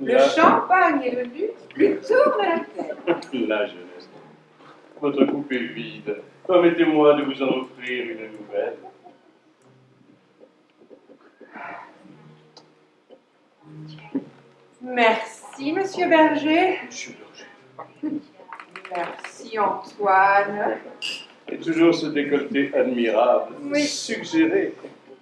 Le champagne et le luxe lui tournent la tête. La jeunesse. Votre coupe est vide. Permettez-moi de vous en offrir une nouvelle. Merci, Monsieur Berger. Monsieur Berger. Merci, Antoine. Et toujours ce décolleté admirable, Oui. suggéré.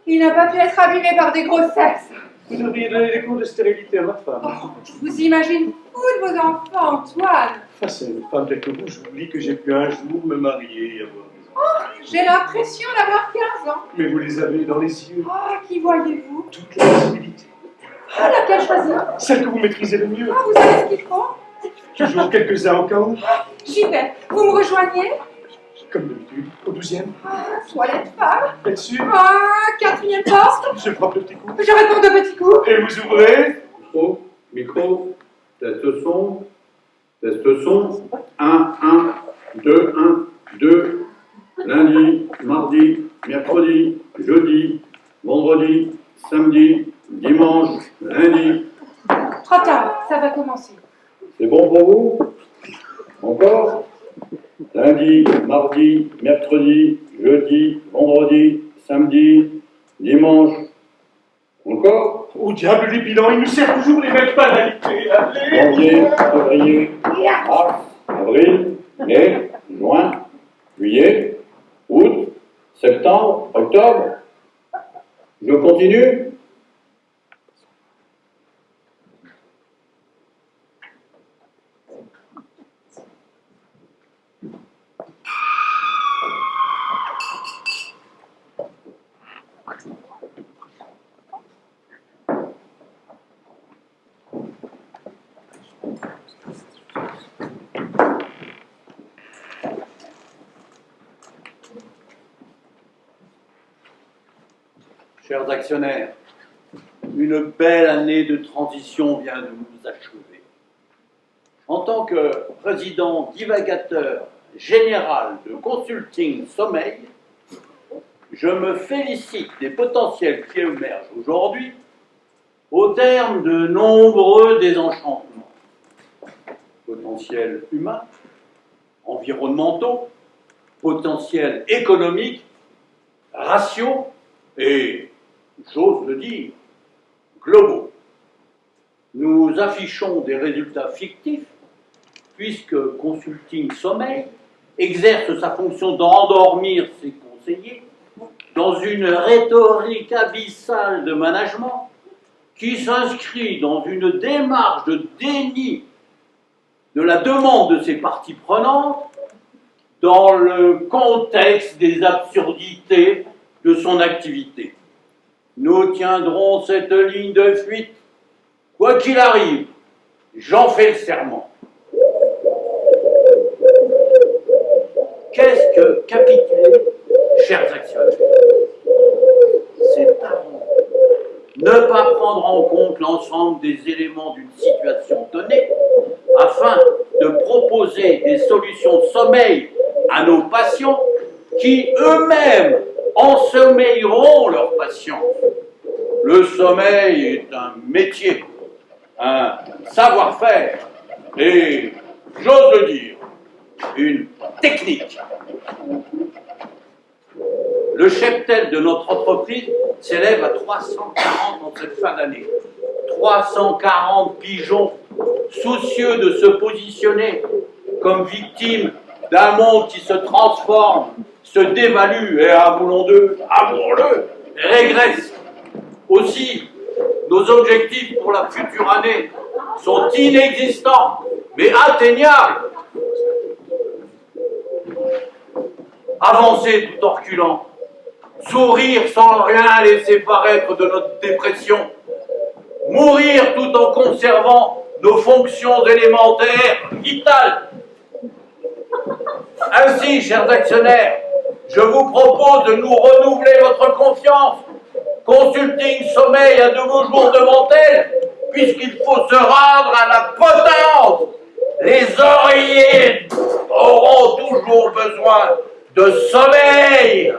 Il n'a pas pu être abîmé par des grossesses. Vous devriez donner des cours de stérilité à ma femme. Oh, je vous imagine fou de vos enfants, Antoine. Face à une femme telle que vous, j'oublie que j'ai pu un jour me marier et avoir des enfants. Oh, j'ai l'impression d'avoir 15 ans. Mais vous les avez dans les yeux. Oh, qui voyez-vous? Toute la possibilité. Ah, laquelle choisir? Celle que vous maîtrisez le mieux. Oh, vous savez ce qu'il faut? Toujours quelques-uns au cas où. J'y vais. Vous me rejoignez? Comme d'habitude, au 12e. Ah, toilette femme. Êtes sûr? Ah, 4e poste. Je frappe le petit coup. Je réponds de petits coups. Et vous ouvrez? Micro, test son, 1, 1, 2, 1, 2, lundi, mardi, mercredi, jeudi, vendredi, samedi, dimanche, lundi. Trop tard, ça va commencer. C'est bon pour vous? Encore? Lundi, mardi, mercredi, jeudi, vendredi, samedi, dimanche. Encore? Au diable, les bilans, ils nous servent toujours les mêmes banalités. Allez! Janvier, février, mars, avril, mai, juin, juillet, août, septembre, octobre. Je continue? Chers actionnaires, une belle année de transition vient de nous achever. En tant que président divagateur général de Consulting Sommeil, je me félicite des potentiels qui émergent aujourd'hui au terme de nombreux désenchantements. Potentiels humains, environnementaux, potentiels économiques, raciaux et, j'ose le dire, globaux. Nous affichons des résultats fictifs puisque Consulting Sommeil exerce sa fonction d'endormir ses conseillers dans une rhétorique abyssale de management qui s'inscrit dans une démarche de déni de la demande de ses parties prenantes dans le contexte des absurdités de son activité. Nous tiendrons cette ligne de fuite, quoi qu'il arrive, j'en fais le serment. Qu'est-ce que capituler, chers actionnaires? C'est avant ne pas prendre en compte l'ensemble des éléments d'une situation donnée afin de proposer des solutions de sommeil à nos patients qui eux-mêmes ensommeilleront leurs patients. Le sommeil est un métier, un savoir-faire et, j'ose le dire, une technique. cheptel de notre entreprise s'élève à 340 en cette fin d'année. 340 pigeons soucieux de se positionner comme victimes d'un monde qui se transforme, se dévalue et, avouons-le, régresse. Aussi, nos objectifs pour la future année sont inexistants, mais atteignables. Avancer tout en reculant, sourire sans rien laisser paraître de notre dépression, mourir tout en conservant nos fonctions élémentaires vitales. Ainsi, chers actionnaires, je vous propose de nous renouveler votre confiance. Consulting Sommeil a de vos jours devant elle, puisqu'il faut se rendre à la potence. Les oreillers auront toujours besoin de sommeil.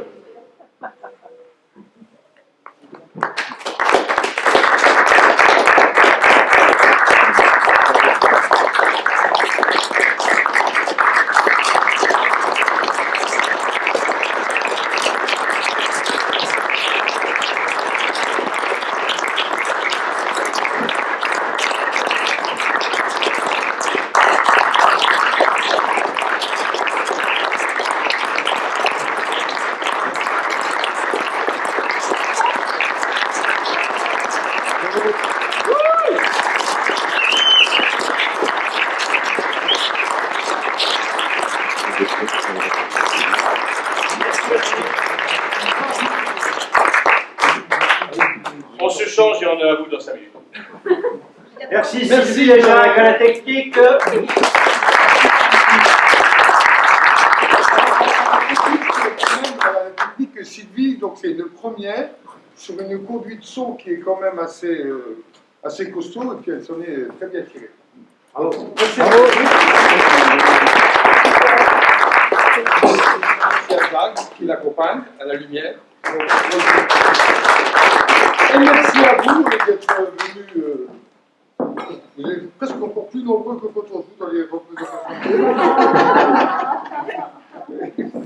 On se change et on est à vous dans 5 minutes. Merci, Merci, les gens avec la technique. La technique Sylvie, donc c'est une première sur une conduite son qui est quand même assez costaud et puis elle s'en est très bien tirée. Alors, merci à Jacques qui l'accompagne à la lumière. Et merci à vous d'être venus. Vous êtes presque encore plus nombreux que quand on joue dans les représentations.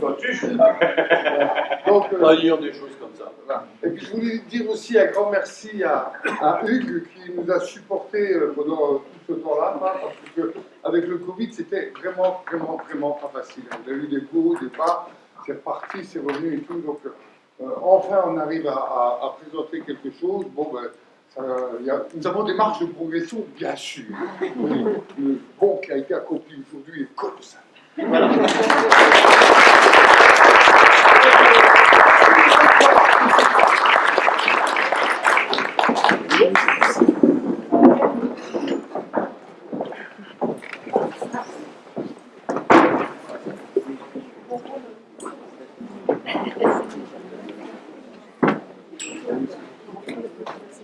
Quand tu joues. Donc, Pas dire des choses comme ça. voilà. Et puis je voulais dire aussi un grand merci à Hugues qui nous a supportés pendant tout ce temps-là, parce que avec le Covid, c'était vraiment pas facile. On a eu des hauts, des bas, c'est reparti, c'est revenu et tout. Donc enfin, on arrive à présenter quelque chose. Bon, ben, nous avons des marges de progression, bien sûr. Le bon qui a été accompli aujourd'hui est colossal. Voilà.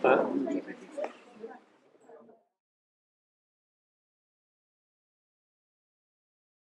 Hein?